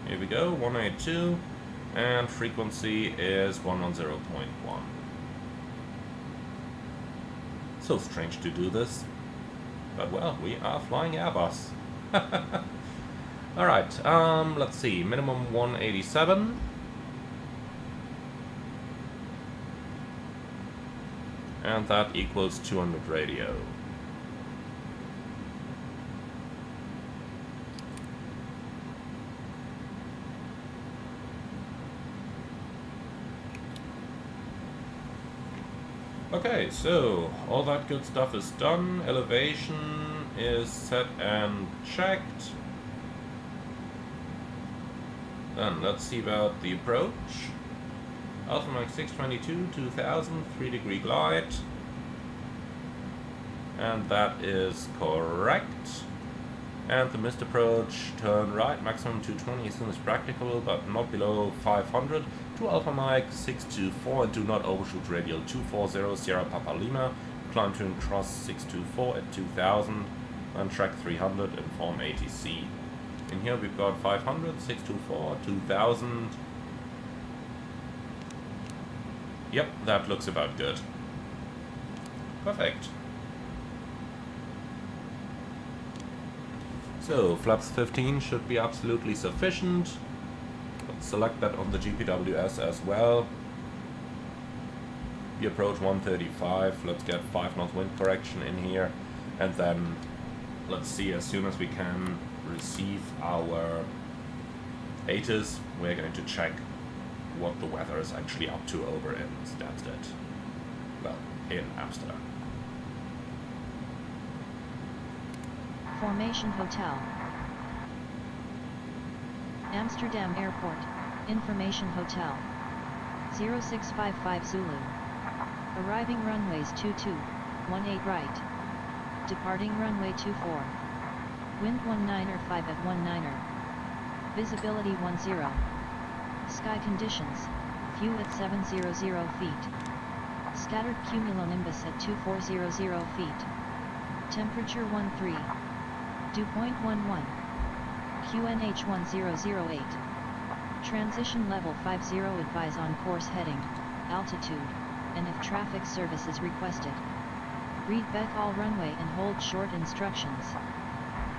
Here we go, 182, and frequency is 110.1. So strange to do this, but well, we are flying Airbus. Alright, let's see, minimum 187. And that equals 200 radio. Okay, so all that good stuff is done. Elevation is set and checked. Then let's see about the approach. Alpha Mach 622, 2000, 3-degree glide. And that is correct. And the missed approach, turn right, maximum 220 as soon as practicable, but not below 500. To Alpha Mach 624 and do not overshoot radial 240, Sierra Papa Lima. Climb to and cross 624 at 2000, and track 300, inform ATC. In here we've got 500, 624, 2000. Yep, that looks about good. Perfect. So, flaps 15 should be absolutely sufficient. Let's select that on the GPWS as well. We approach 135, let's get 5 knot wind correction in here. And then, let's see, as soon as we can receive our ATIS, we're going to check what the weather is actually up to over in Stansted. Well, in Amsterdam. Formation Hotel. Amsterdam Airport, Information Hotel. 0655 Zulu. Arriving runways 22, 18 right. Departing runway 24. Wind 19er 5 at 19er. Visibility 10. Sky conditions, few at 700 feet. Scattered cumulonimbus at 2400 feet. Temperature 13. Dew point 11. QNH 1008. Transition level 50, advise on course heading, altitude, and if traffic service is requested. Read Beth all runway and hold short instructions.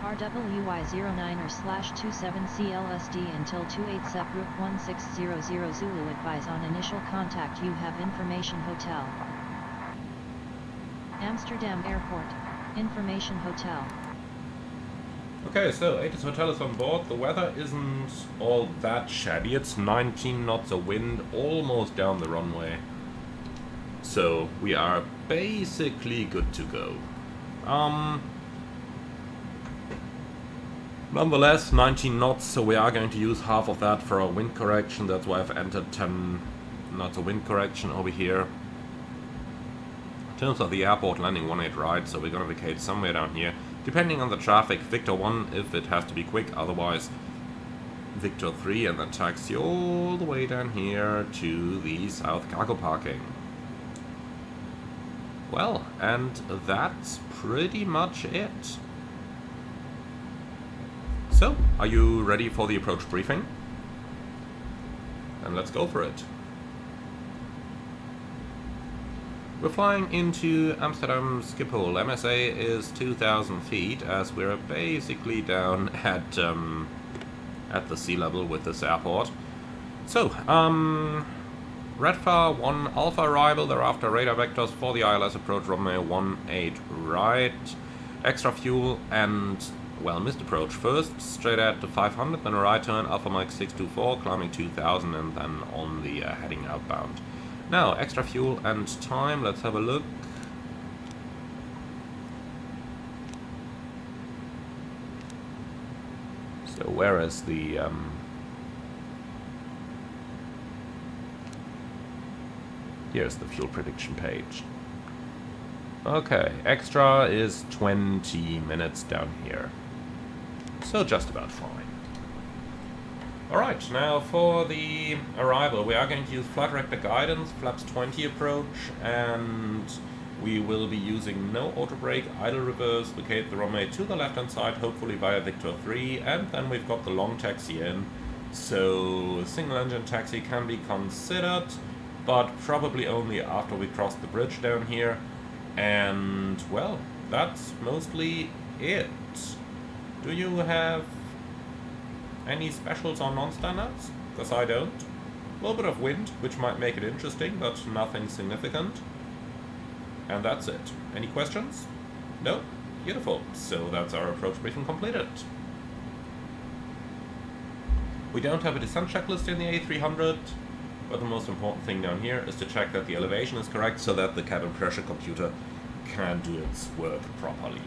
RWY09er/27 CLSD until 28 SEP Route 1600 Zulu, advise on initial contact. You have Information Hotel. Amsterdam Airport, Information Hotel. Okay, so Atus Hotel is on board. The weather isn't all that shabby. It's 19 knots of wind, almost down the runway. So we are basically good to go. Nonetheless, 19 knots, so we are going to use half of that for our wind correction. That's why I've entered 10 knots of wind correction over here. In terms of the airport, landing 18 right, so we're going to vacate somewhere down here. Depending on the traffic, Victor 1 if it has to be quick, otherwise Victor 3 and then taxi all the way down here to the south cargo parking. Well, and that's pretty much it. So, are you ready for the approach briefing? Then let's go for it. We're flying into Amsterdam Schiphol. MSA is 2,000 feet, as we're basically down at the sea level with this airport. So, Redfar 1 Alpha arrival, thereafter radar vectors for the ILS approach runway 18 right, extra fuel and, well, missed approach first, straight at the 500, then a right turn, Alpha Mike 624, climbing 2000 and then on the heading outbound. Now, extra fuel and time, let's have a look. So where is the... here's the fuel prediction page. Okay, extra is 20 minutes down here. So just about fine. Alright, now for the arrival, we are going to use flight director guidance, flaps 20 approach, and we will be using no auto brake, idle reverse, vacate the runway to the left hand side, hopefully via Victor 3, and then we've got the long taxi in, so single engine taxi can be considered, but probably only after we cross the bridge down here, and well, that's mostly it. Do you have any specials on non-standards? Because I don't. A little bit of wind, which might make it interesting, but nothing significant. And that's it. Any questions? No? Beautiful. So that's our approach briefing completed. We don't have a descent checklist in the A300, but the most important thing down here is to check that the elevation is correct so that the cabin pressure computer can do its work properly.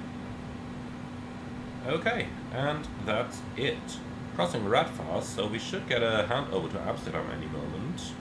Okay, and that's it. Crossing Radfast, so we should get a handover to Amsterdam any moment.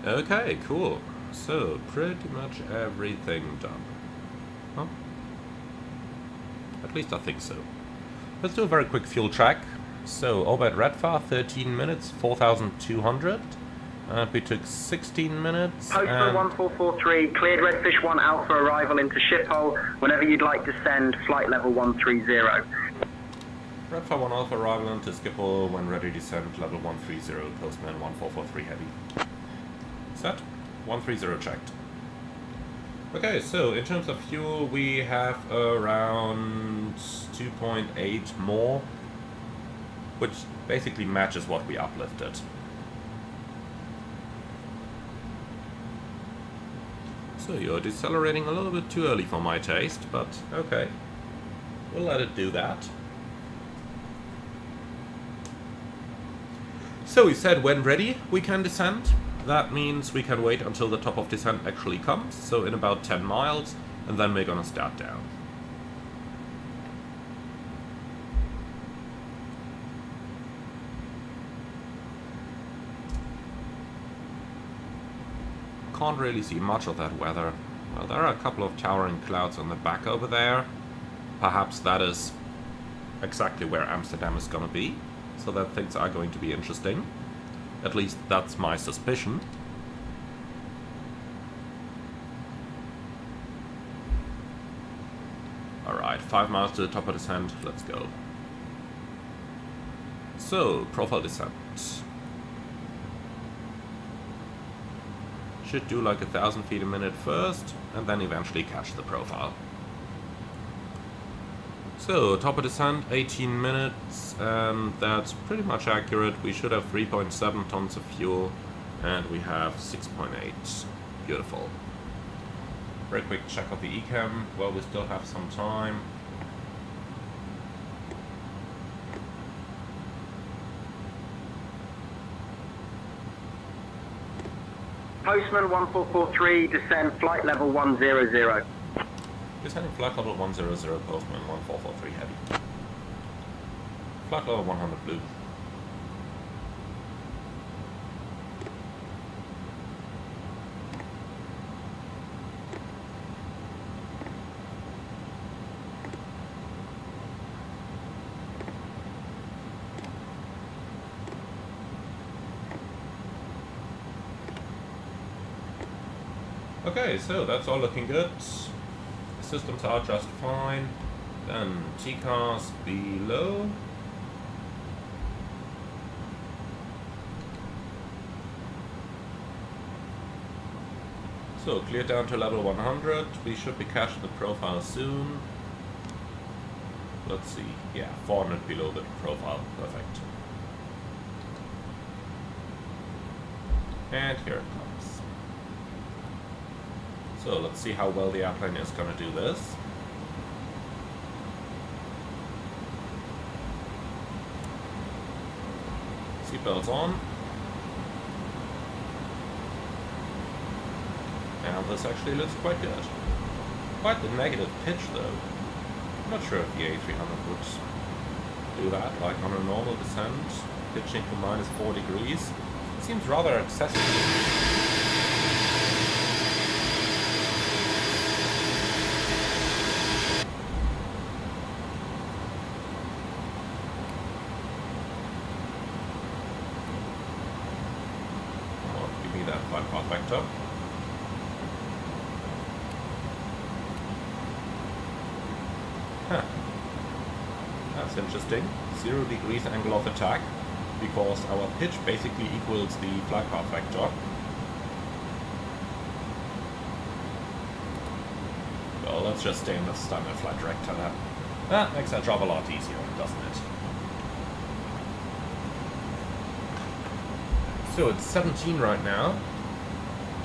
Okay, cool. So, pretty much everything done. Huh? At least I think so. Let's do a very quick fuel check. So, over at Redfar, 13 minutes, 4,200. We took 16 minutes. Postal 1443, cleared Redfish 1 Alpha arrival into Schiphol. Whenever you'd like to send, flight level 130. Redfar 1 Alpha arrival into Schiphol, when ready descent, level 130, Postman 1443 heavy. Set. 130 checked. Okay, so in terms of fuel, we have around 2.8 more, which basically matches what we uplifted. So you're decelerating a little bit too early for my taste, but okay. We'll let it do that. So we said when ready, we can descend. That means we can wait until the top of descent actually comes, so in about 10 miles, and then we're gonna start down. Can't really see much of that weather. Well, there are a couple of towering clouds on the back over there. Perhaps that is exactly where Amsterdam is gonna be, so that things are going to be interesting. At least that's my suspicion. 5 miles to the top of descent, let's go. So, profile descent. Should do like 1,000 feet a minute first, and then eventually catch the profile. So, top of descent, 18 minutes, and that's pretty much accurate. We should have 3.7 tons of fuel, and we have 6.8. Beautiful. Very quick check of the ecam. Well, we still have some time. Postman 1443, descend flight level 100. Descending flight level 100, Postman 1443 heavy. Flight level 100 blue. Okay, so that's all looking good. The systems are just fine. Then TCAS below. So clear down to level 100. We should be catching the profile soon. Let's see. Yeah, 400 below the profile. Perfect. And here it comes. So let's see how well the airplane is going to do this. Seatbelts on. And this actually looks quite good. Quite the negative pitch though. I'm not sure if the A300 would do that, like on a normal descent, pitching to minus 4 degrees. It seems rather excessive. Vector. Huh. That's interesting. 0 degrees angle of attack, because our pitch basically equals the flight path vector. Well, let's just stay in the standard flight director then. That makes our job a lot easier, doesn't it? So it's 17 right now.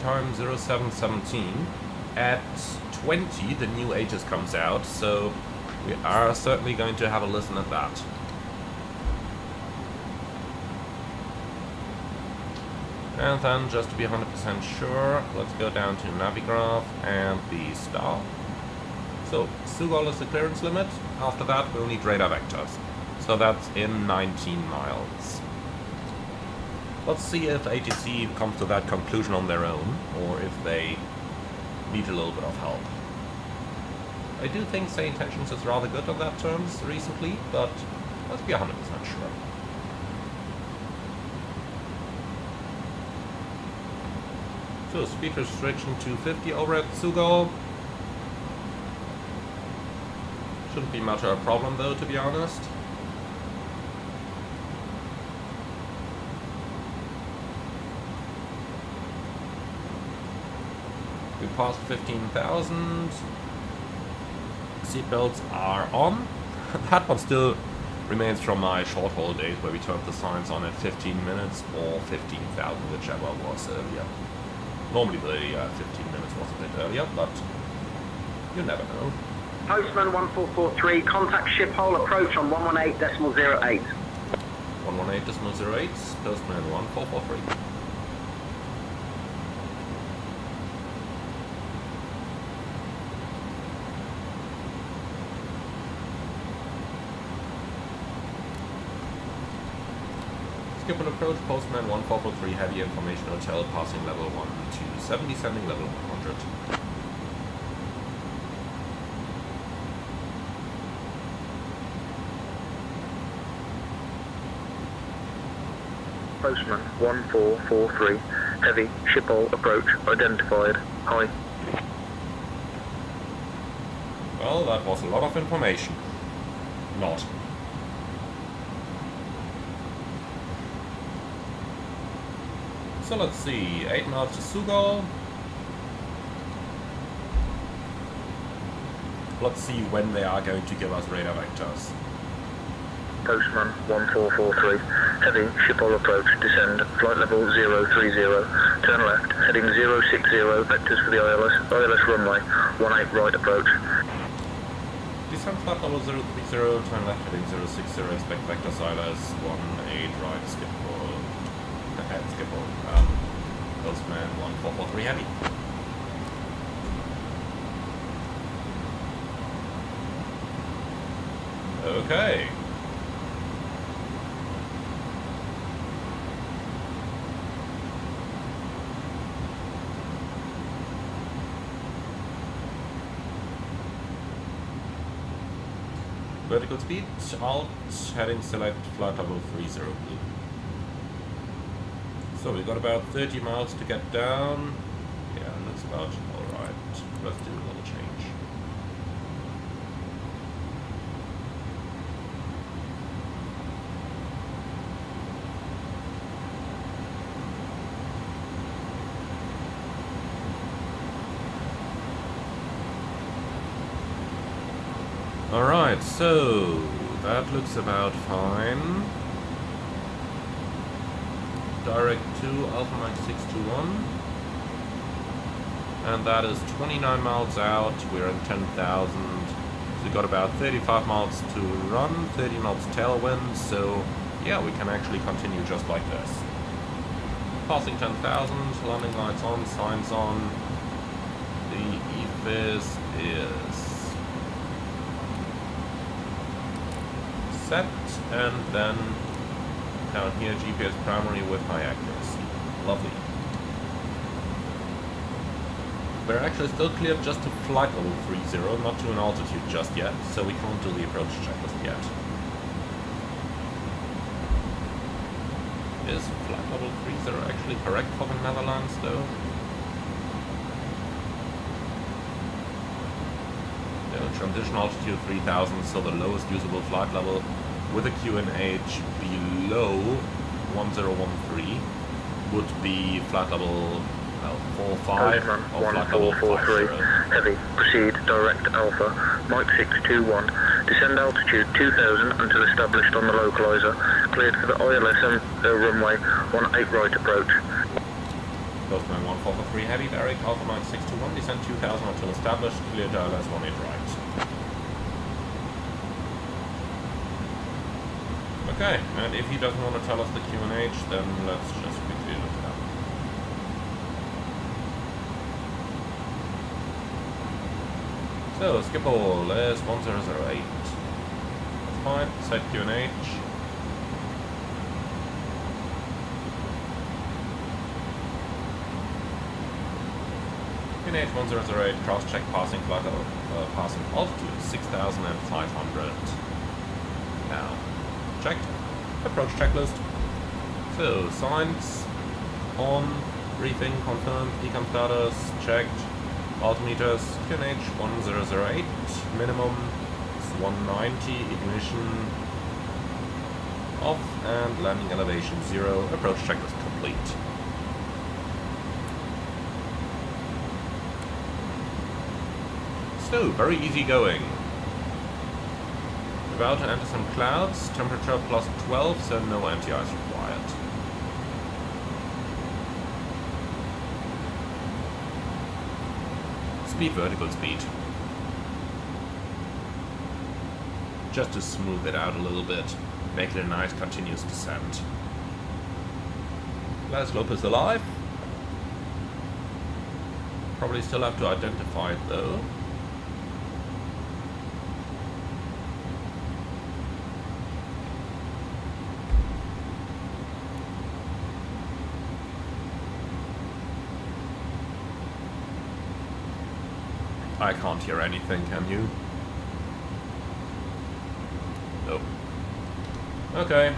Time 0717. At 20 the new Aegis comes out, so we are certainly going to have a listen at that. And then, just to be 100% sure, let's go down to Navigraph and the star. So Sugol is the clearance limit. After that we'll need radar vectors. So that's in 19 miles. Let's see if ATC comes to that conclusion on their own, or if they need a little bit of help. I do think Say Intentions is rather good on that terms recently, but let's be 100% sure. So speed restriction 250 over at Sugol. Shouldn't be much of a problem though, to be honest. We passed 15,000. Seatbelts are on. That one still remains from my short haul days where we turned the signs on at 15 minutes or 15,000, whichever was earlier. Normally the 15 minutes was a bit earlier, but you never know. Postman 1443, contact ship hole approach on 118.08. 118.08, Postman 1443. Skip and approach, Postman 1443, heavy information hotel, passing level 127, descending level 100. Postman 1443, heavy, Schiphol approach identified, high. Well, that was a lot of information. Not. So let's see, 8 miles to Sugal. Let's see when they are going to give us radar vectors. Postman 1443, heavy Schiphol approach, descend, flight level 030, turn left, heading 060, vectors for the ILS runway, 18 right approach. Descend flight level 030, turn left, heading 060, expect vectors ILS, 18 right, Schiphol, Schiphol, Postman 1443 heavy. Okay. Vertical speed, alt, heading select, flight level 30 blue. So we got about 30 miles to get down. Yeah, looks about alright. Let's do a little change. Alright, so that looks about fine. Direct to Alpha Mike 621. And that is 29 miles out, we're in 10,000. So we've got about 35 miles to run, 30 knots tailwind, so yeah, we can actually continue just like this. Passing 10,000, landing lights on, signs on. The EFIS is set, and then down here GPS primary with high accuracy. Lovely. We're actually still cleared just to flight level 30, not to an altitude just yet, so we can't do the approach checklist yet. Is flight level 30 actually correct for the Netherlands though? Transition altitude 3000, so the lowest usable flight level with a QNH below 1013 would be flight level 45 or flight level 50. Heavy, proceed direct Alpha, Mike 621, descend altitude 2000 until established on the localizer, cleared for the ILS and runway 18 right approach. Postman 1443 heavy, direct Alpha Mike 621, descend 2000 until established, cleared ILS 18 right. Okay, and if he doesn't want to tell us the QNH, then let's just quickly look it up. So, Schiphol is 1008. That's fine, set QNH. QNH 1008, cross-check passing flight level, passing altitude 6,500. Now. Checked. Approach checklist. So, signs on, briefing, confirmed, decom status, checked, altimeters, QNH 1008, minimum is 190, ignition off, and landing elevation 0, approach checklist complete. So, very easy going. About to enter some clouds, temperature plus 12, so no anti-ice required. Speed, vertical speed. Just to smooth it out a little bit, make it a nice continuous descent. Last slope is alive. Probably still have to identify it though. I can't hear anything, can you? Nope. Okay.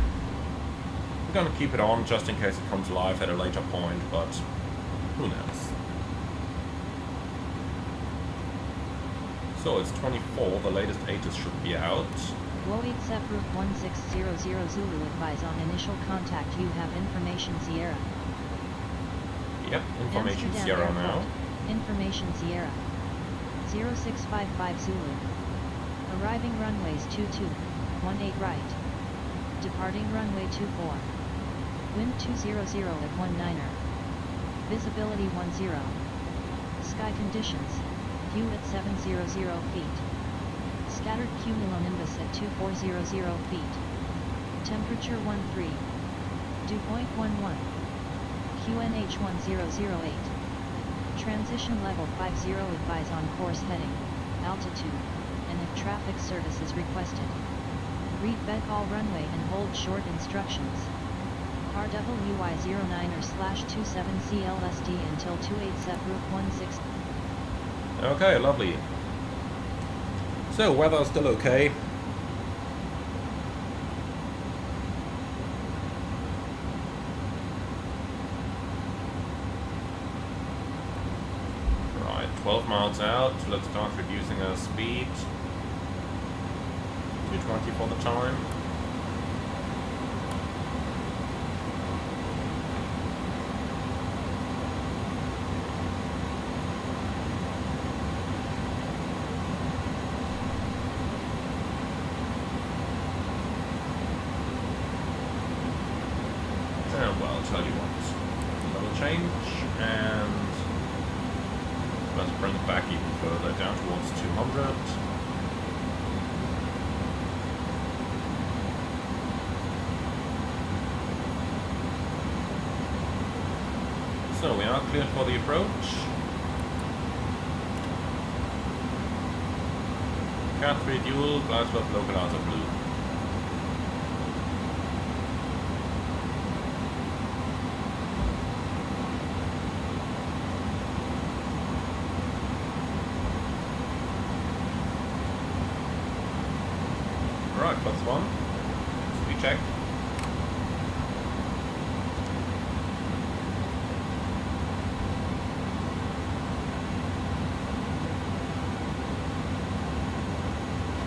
I'm gonna keep it on just in case it comes live at a later point, but who knows. So it's 24, the latest ATIS should be out. Woe set Route 1600 Zulu, advise on initial contact. You have information Sierra. Yep, information Amsterdam Sierra Airport. now. Information Sierra. 0655 Zulu. Arriving runways 22, 18 right. Departing runway 24. Wind 200 at 19er. Visibility 10. Sky conditions. View at 700 feet. Scattered cumulonimbus at 2400 feet. Temperature 13. Dew point 11. QNH 1008. Transition level 50, advise on course heading, altitude, and if traffic service is requested. Read all runway and hold short instructions. RWY 09er/27 CLSD until 28 set Route 16. Okay, lovely. So, weather's still okay. Right, 12 miles out. Let's start reducing our speed. 220 for the time. Well, I'll tell you what. Level change, and let's bring it back even further, down towards 200. So we are cleared for the approach. Cat 3 dual, Glasgow localizer blue. Right, plus one. Speed check.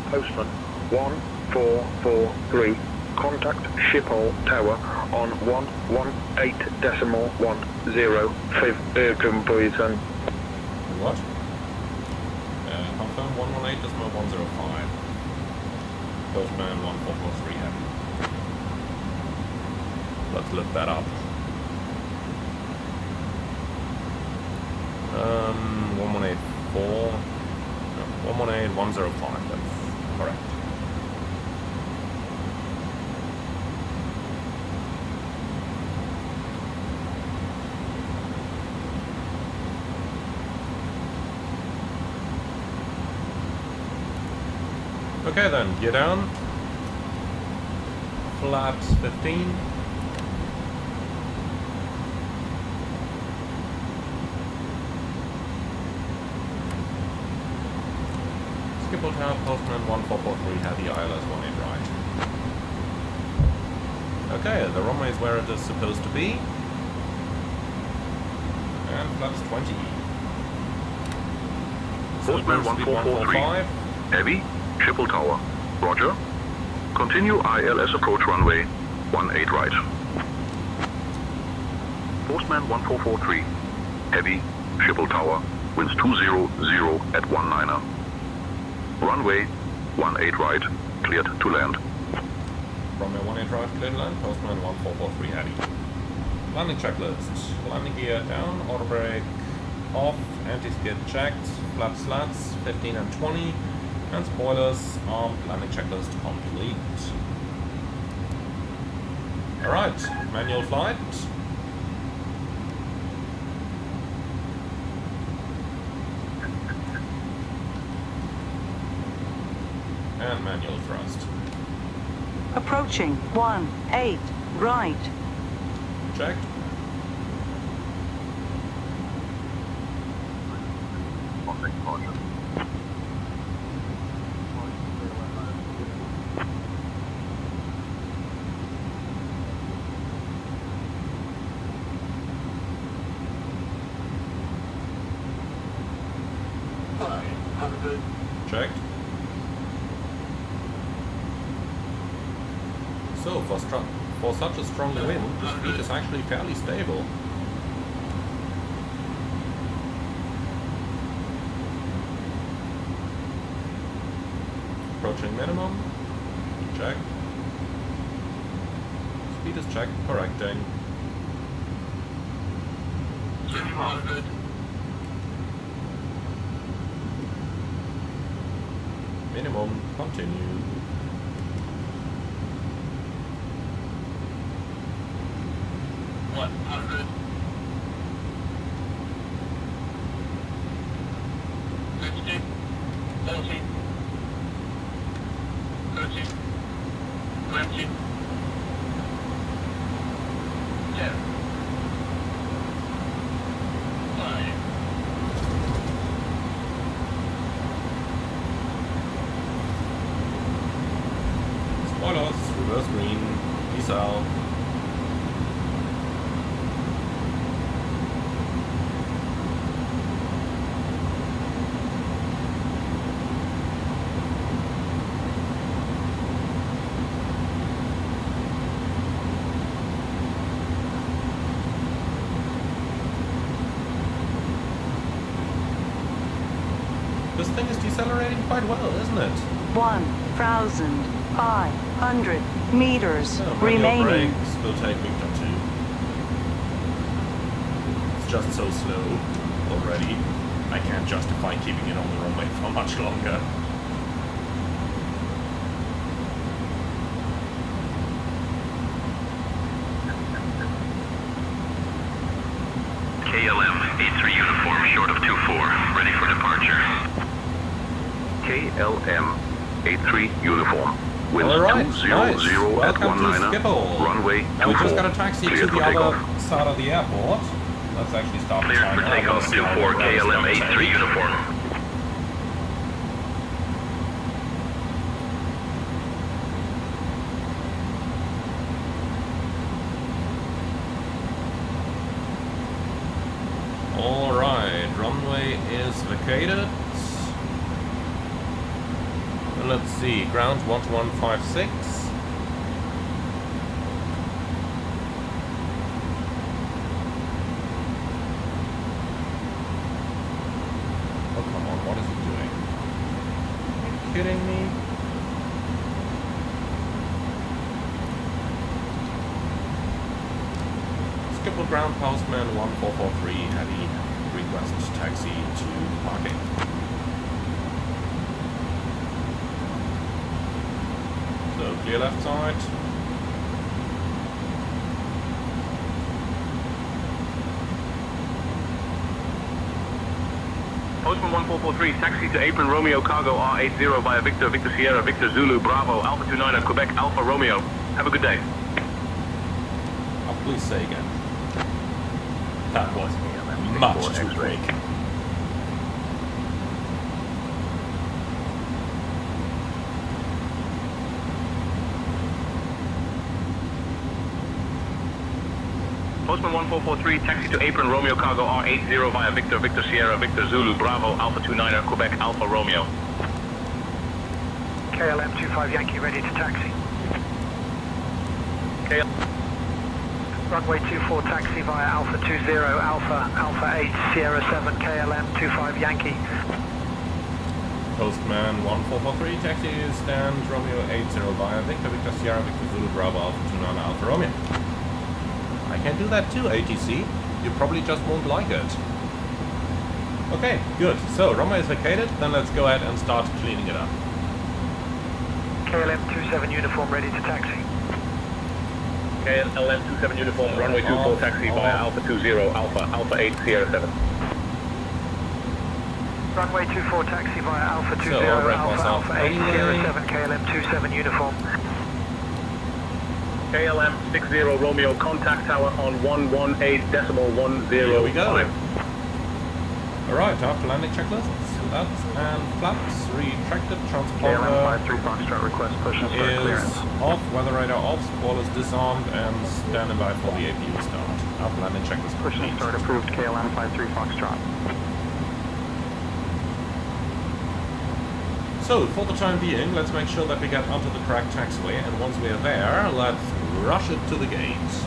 Postman 1443. Contact Schiphol Tower on 118.10. Computer. What? Confirm 118.105. Postman 1443 heavy. Let's look that up. 1184. No, 118105. That's correct. Okay then, gear down. Flaps 15. Schiphol Tower, Postman 1443 heavy, ILS 18 right. Okay, the runway is where it is supposed to be. And flaps 20. So Postman 1443. Heavy, Schiphol Tower. Roger. Continue ILS approach runway 18 right. Postman 1443. Heavy, Schiphol Tower. Winds 200 at 19er. Runway 18 right, cleared to land. Runway 18 right, cleared to land. Postman 1443 heavy. Landing checklist. Landing gear down, auto brake off, anti-skid checked, flaps slats 15 and 20. And spoilers, armed, landing checklist complete. Alright, manual flight. And manual thrust. Approaching 18 right. Checked. Check. So, for such a strong wind, the speed is actually fairly stable. Approaching minimum. Check. Speed is checked, correcting. 200. Minimum, continue. What? 100. 50. 40. 30. 20. 10. 5. Spoilers, reverse green, diesel. This thing is decelerating quite well, isn't it? 1,500 meters remaining. Brakes will take Victor 2. It's just so slow already. I can't justify keeping it on the runway for much longer. KLM, A3 uniform, short of 24, ready for departure. KLM, A3 uniform. Winds Alright, 200 nice. at Welcome to 19er, Schiphol. runway 24. Now we just got a taxi to Cleared the for other takeoff. side of the airport. Let's actually start the Cleared time for now. takeoff, Let's see how 24, the route is KLM, gonna A3 take. uniform. Alright, runway is vacated. Let's see, ground 1156. Oh, come on, what is it doing? Are you kidding me? Schiphol ground postman 1443 heavy request taxi to parking. So clear left side. Postman 1443, taxi to apron Romeo Cargo R80 via Victor, Victor Sierra, Victor Zulu, Bravo, Alpha 29 Quebec, Alpha Romeo. Have a good day. Oh, please say again. That was much too quick. Postman 1443, taxi to apron Romeo Cargo R80 via Victor, Victor Sierra, Victor Zulu, Bravo, Alpha 29 Quebec, Alpha Romeo. KLM 25 Yankee ready to taxi. Runway 24 taxi via Alpha 20 Alpha 8 Sierra 7 KLM 25 Yankee. Postman 1443, taxi stand Romeo 80 via Victor, Victor Sierra, Victor Zulu, Bravo, Alpha 29 Alpha Romeo. I can do that too, ATC. You probably just won't like it. Okay, good. So, runway is vacated, then let's go ahead and start cleaning it up. KLM 27 uniform ready to taxi. KLM 27 uniform, runway 24 taxi via Alpha 20 Alpha 8 Sierra 7. Runway 24 taxi via Alpha 20 So, I'll break myself Alpha 8 anyway. Sierra 7 KLM 27 uniform. KLM 60 Romeo, contact tower on 118.105. Here we go. Alright, after landing checklists, LUTs and flaps, retracted, transponder KLM 53 Foxtrot request push and start is clearance. off, weather radar off, spoilers disarmed, and standing by for the APU start. After landing checklist Push and complete. start approved KLM 53 Foxtrot. So, for the time being, let's make sure that we get onto the correct taxiway, and once we are there, let's rush it to the gates.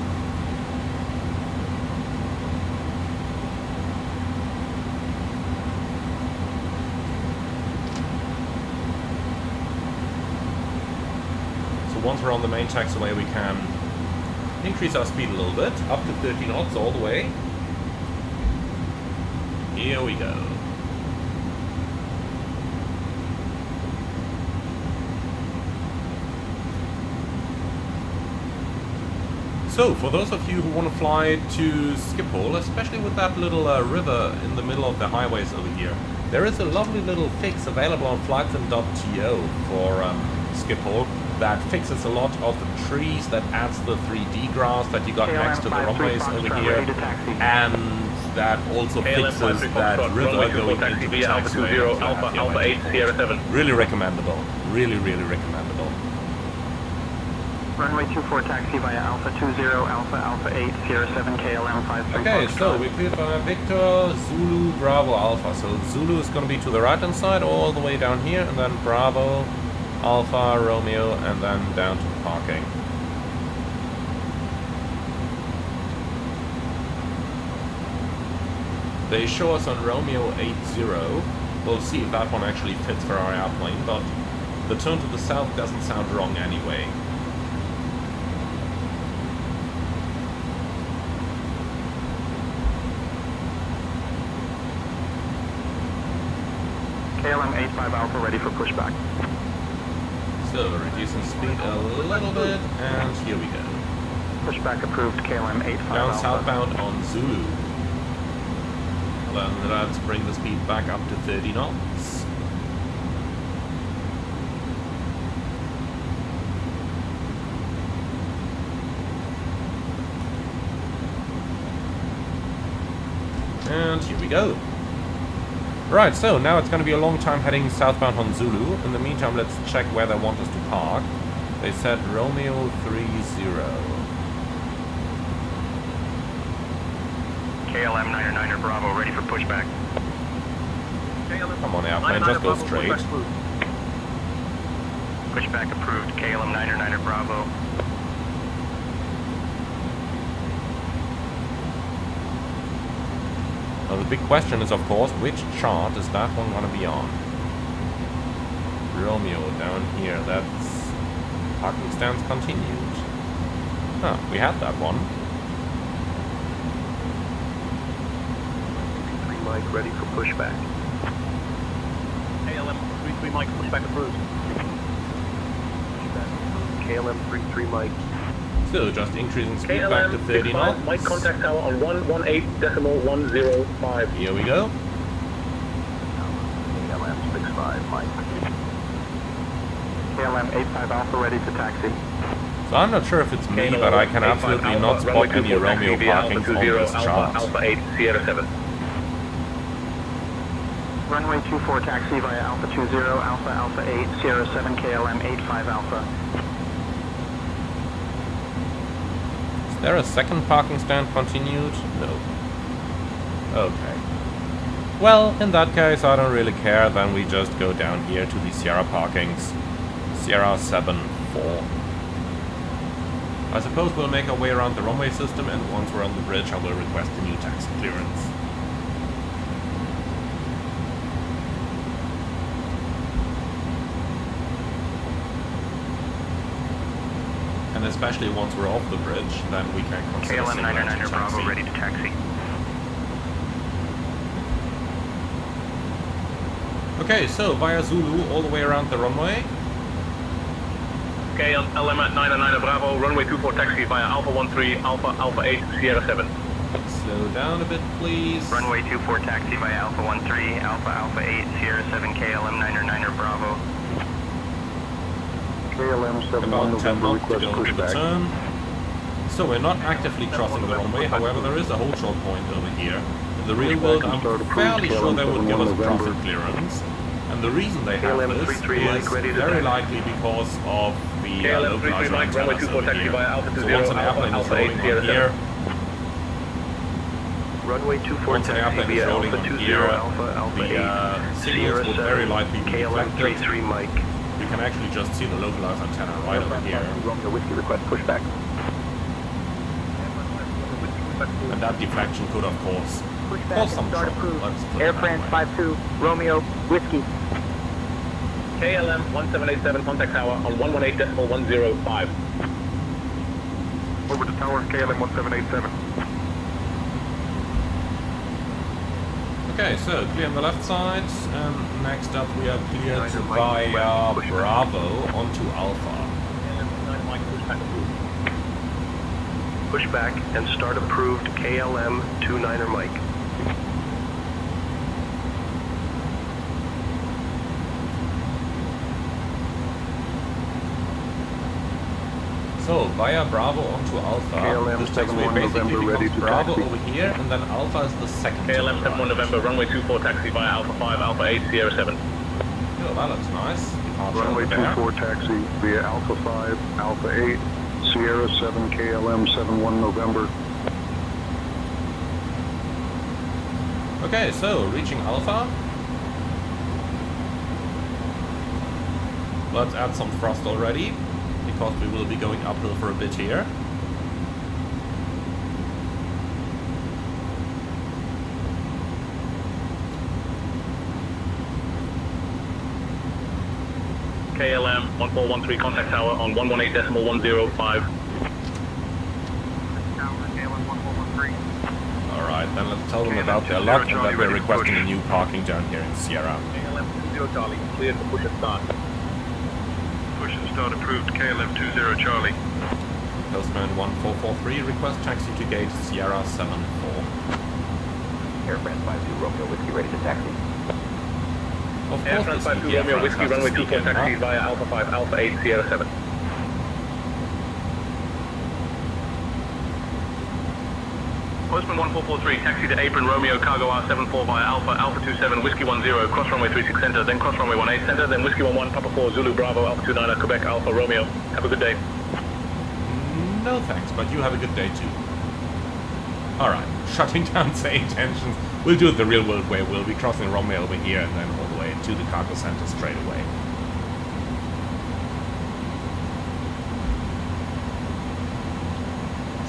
So once we're on the main taxiway, we can increase our speed a little bit, up to 30 knots all the way. Here we go. So, for those of you who want to fly to Schiphol, especially with that little river in the middle of the highways over here, there is a lovely little fix available on flightsim.to for Schiphol that fixes a lot of the trees, that adds the 3D grass that you got next to the runways over here, and that also fixes that river going into the taxiway. Alpha 8 Sierra 7. Really recommendable. Really, really recommendable. Runway 24 taxi via Alpha 20, Alpha 8, Sierra 7, KLM 53. Okay, so we cleared via Victor, Zulu, Bravo, Alpha. So Zulu is going to be to the right hand side, all the way down here, and then Bravo, Alpha, Romeo, and then down to the parking. They show us on Romeo 80. We'll see if that one actually fits for our airplane, but the turn to the south doesn't sound wrong anyway. KLM 85 Alpha ready for pushback. So, reducing speed a little bit, and here we go. Pushback approved, KLM 85 Down Alpha. southbound on Zulu. Then let's bring the speed back up to 30 knots. And here we go. Right, so now it's going to be a long time heading southbound on Zulu. In the meantime, let's check where they want us to park. They said Romeo 30. KLM 9er Bravo ready for pushback. Come on, airplane, just go straight. Pushback approved, KLM 9er Bravo. Now the big question is, of course, which chart is that one going to be on? Romeo down here, that's parking stands continued. Ah, we had that one. 3 Mike ready for pushback. KLM 33 Mike, pushback approved. KLM 33 Mike. So just increasing speed back to 30 knots. Mike contact tower on 118.105. Here we go. KLM 65 Mike. KLM 85 Alpha ready to taxi. So I'm not sure if it's me, but I can absolutely not spot any Romeo parkings on this chart. Alpha 8 Sierra 7. Runway 24 taxi via Alpha 20, Alpha 8, Sierra 7, KLM 85 Alpha. Is there a second parking stand continued? No. Okay. Well, in that case, I don't really care. Then we just go down here to the Sierra parkings. Sierra 7-4. I suppose we'll make our way around the runway system, and once we're on the bridge, I will request a new taxi clearance. And especially once we're off the bridge, then we can consider KLM 9er Bravo ready to taxi. Okay, so via Zulu all the way around the runway. KLM 9er Bravo, runway 24 taxi via Alpha 13, Alpha 8 Sierra 7. Slow down a bit, please. Runway 24 taxi via Alpha 13, Alpha 8, Sierra 7, KLM 9er Bravo. KLM 71 About 10 November knots to request go to the pushback. turn. So we're not actively crossing the runway, however there is a hold short point over here. In the real world, I'm fairly sure they would give us a profit clearance. And the reason they have this is very likely because of the localizer antennas over here. So once an airplane is rolling on here, Runway 24 once an taxi airplane is via rolling Alpha on 20 gear, Alpha the 8, signals Sierra will 7, very likely be KLM reflected. 33 Mike. You can actually just see the localized antenna right over here. Romeo Whiskey request pushback. And that deflection could, of course, cause some trouble. Let's put Air it that France way. 52, Romeo, Whiskey. KLM 1787, contact tower on 118.105. Over to tower, KLM 1787. Okay, so clear on the left side, and next up we are cleared via Bravo onto Alpha. Pushback and start approved KLM 29er Mike. So via Bravo onto Alpha, KLM this takes me 71 basically November, ready becomes to Bravo taxi. over here, and then Alpha is the second. KLM to the 71 right. November, runway 24 taxi via Alpha 5, Alpha 8, Sierra 7. Oh, that looks nice. Departure Runway over there. 24 taxi via Alpha 5, Alpha 8, Sierra 7, KLM 71 November. Okay, so reaching Alpha. Let's add some thrust already, because we will be going uphill for a bit here. KLM 1413, contact tower on 118.105. Alright, then let's tell them about their luck and that we're requesting a new parking down here in Sierra. KLM 20 Charlie, cleared for push and start. Push and start approved, KLM 20 Charlie. Postman 1443, request taxi to gate Sierra 74. Air France 52 Romeo Whiskey ready to taxi. Of Air course, France the 52 CPF Romeo has Whiskey, to runway sneak 24 in, taxi huh? via Alpha 5, Alpha 8, Sierra 7. Postman 1443, taxi to apron Romeo Cargo R74 via Alpha, Alpha 27, Whiskey 10, cross runway 36 center, then cross runway 18 center, then Whiskey 11, Papa 4, Zulu Bravo, Alpha 29, Quebec, Alpha Romeo. Have a good day. No thanks, but you have a good day too. Alright, shutting down say tensions. We'll do it the real world way. We'll be crossing Romeo over here and then all the way to the cargo center straight away.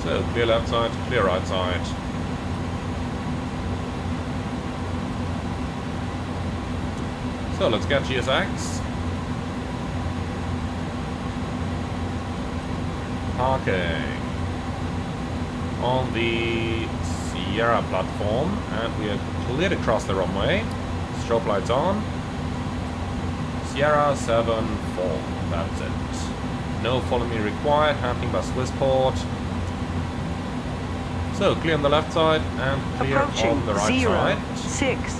So, clear left side, clear right side. So, let's get GSX. Parking on the Sierra platform, and we are cleared across the runway. Strobe lights on. Sierra 74, that's it. No follow me required, handling by Swissport. So, clear on the left side and clear Approaching on the right 0, side. 6.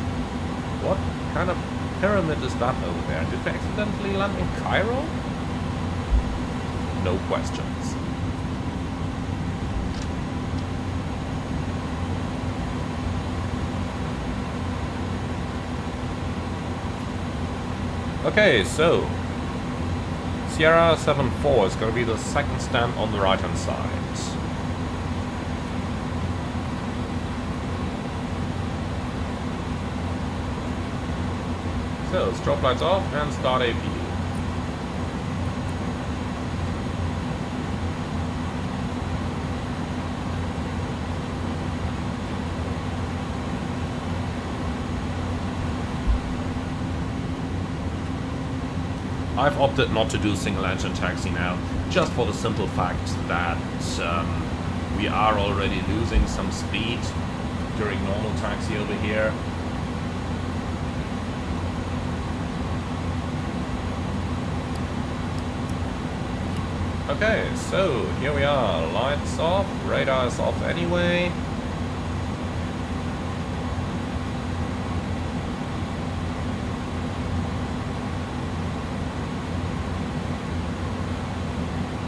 What kind of pyramid is that over there? Did we accidentally land in Cairo? No questions. Okay, so Sierra 74 is going to be the second stand on the right hand side. So, strobe lights off and start APU. I've opted not to do single engine taxi now, just for the simple fact that we are already losing some speed during normal taxi over here. Okay, so here we are, lights off, radar is off anyway.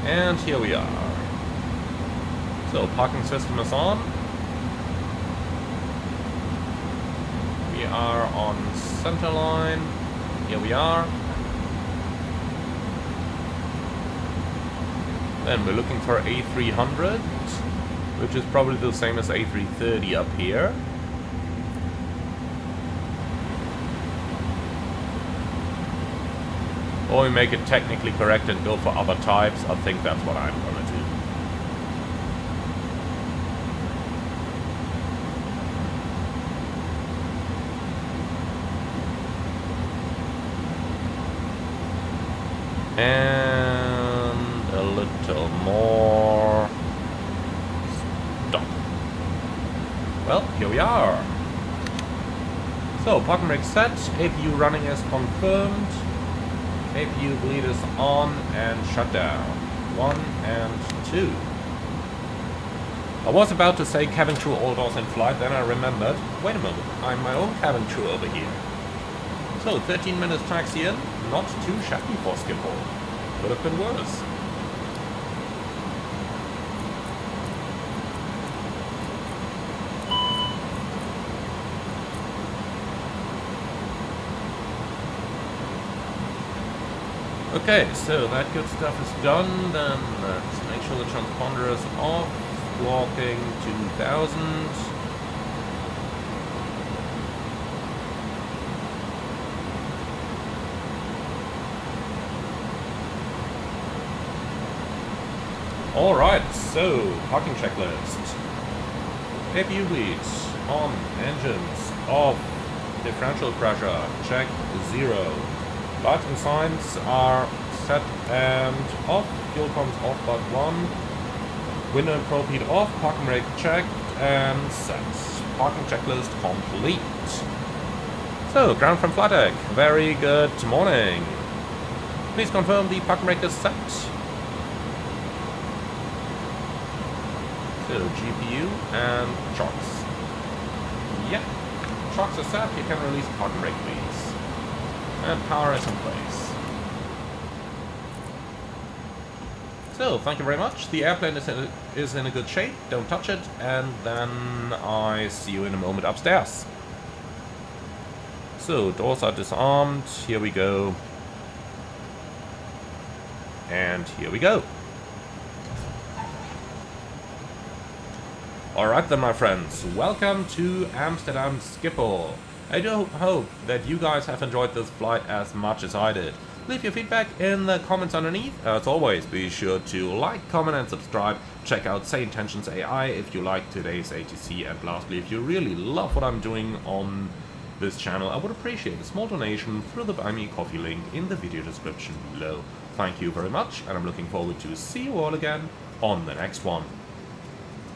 And here we are. So, parking system is on. We are on center line. Here we are. Then we're looking for A300. which is probably the same as A330 up here. Or we make it technically correct and go for other types. I think that's what I'm gonna do. And a little more. Stop. Well, here we are. So, parking brake set, APU running as confirmed. APU bleed is on and shut down. 1 and 2. I was about to say cabin crew all doors in flight, then I remembered, wait a moment, I'm my own cabin crew over here. So 13 minutes taxi in, not too shabby for Schiphol. Could have been worse. Okay, so that good stuff is done, then let's make sure the transponder is off, walking 2000. Alright, so, parking checklist. APU bleeds, on, engines, off, differential pressure, check, 0. Lights and signs are set and off, fuel pumps off but 1, window and probe heat off, parking brake checked and set. Parking checklist complete. So, ground from flight deck, very good morning. Please confirm the parking brake is set. So, GPU and chocks. Yeah, chocks are set, you can release parking brake please. And power is in place. So, thank you very much. The airplane is in a good shape. Don't touch it. And then I see you in a moment upstairs. So, doors are disarmed. Here we go. And here we go. Alright then, my friends. Welcome to Amsterdam Schiphol. I do hope that you guys have enjoyed this flight as much as I did. Leave your feedback in the comments underneath. As always, be sure to like, comment and subscribe. Check out Say Intentions AI if you like today's ATC. And lastly, if you really love what I'm doing on this channel, I would appreciate a small donation through the Buy Me Coffee link in the video description below. Thank you very much, and I'm looking forward to see you all again on the next one.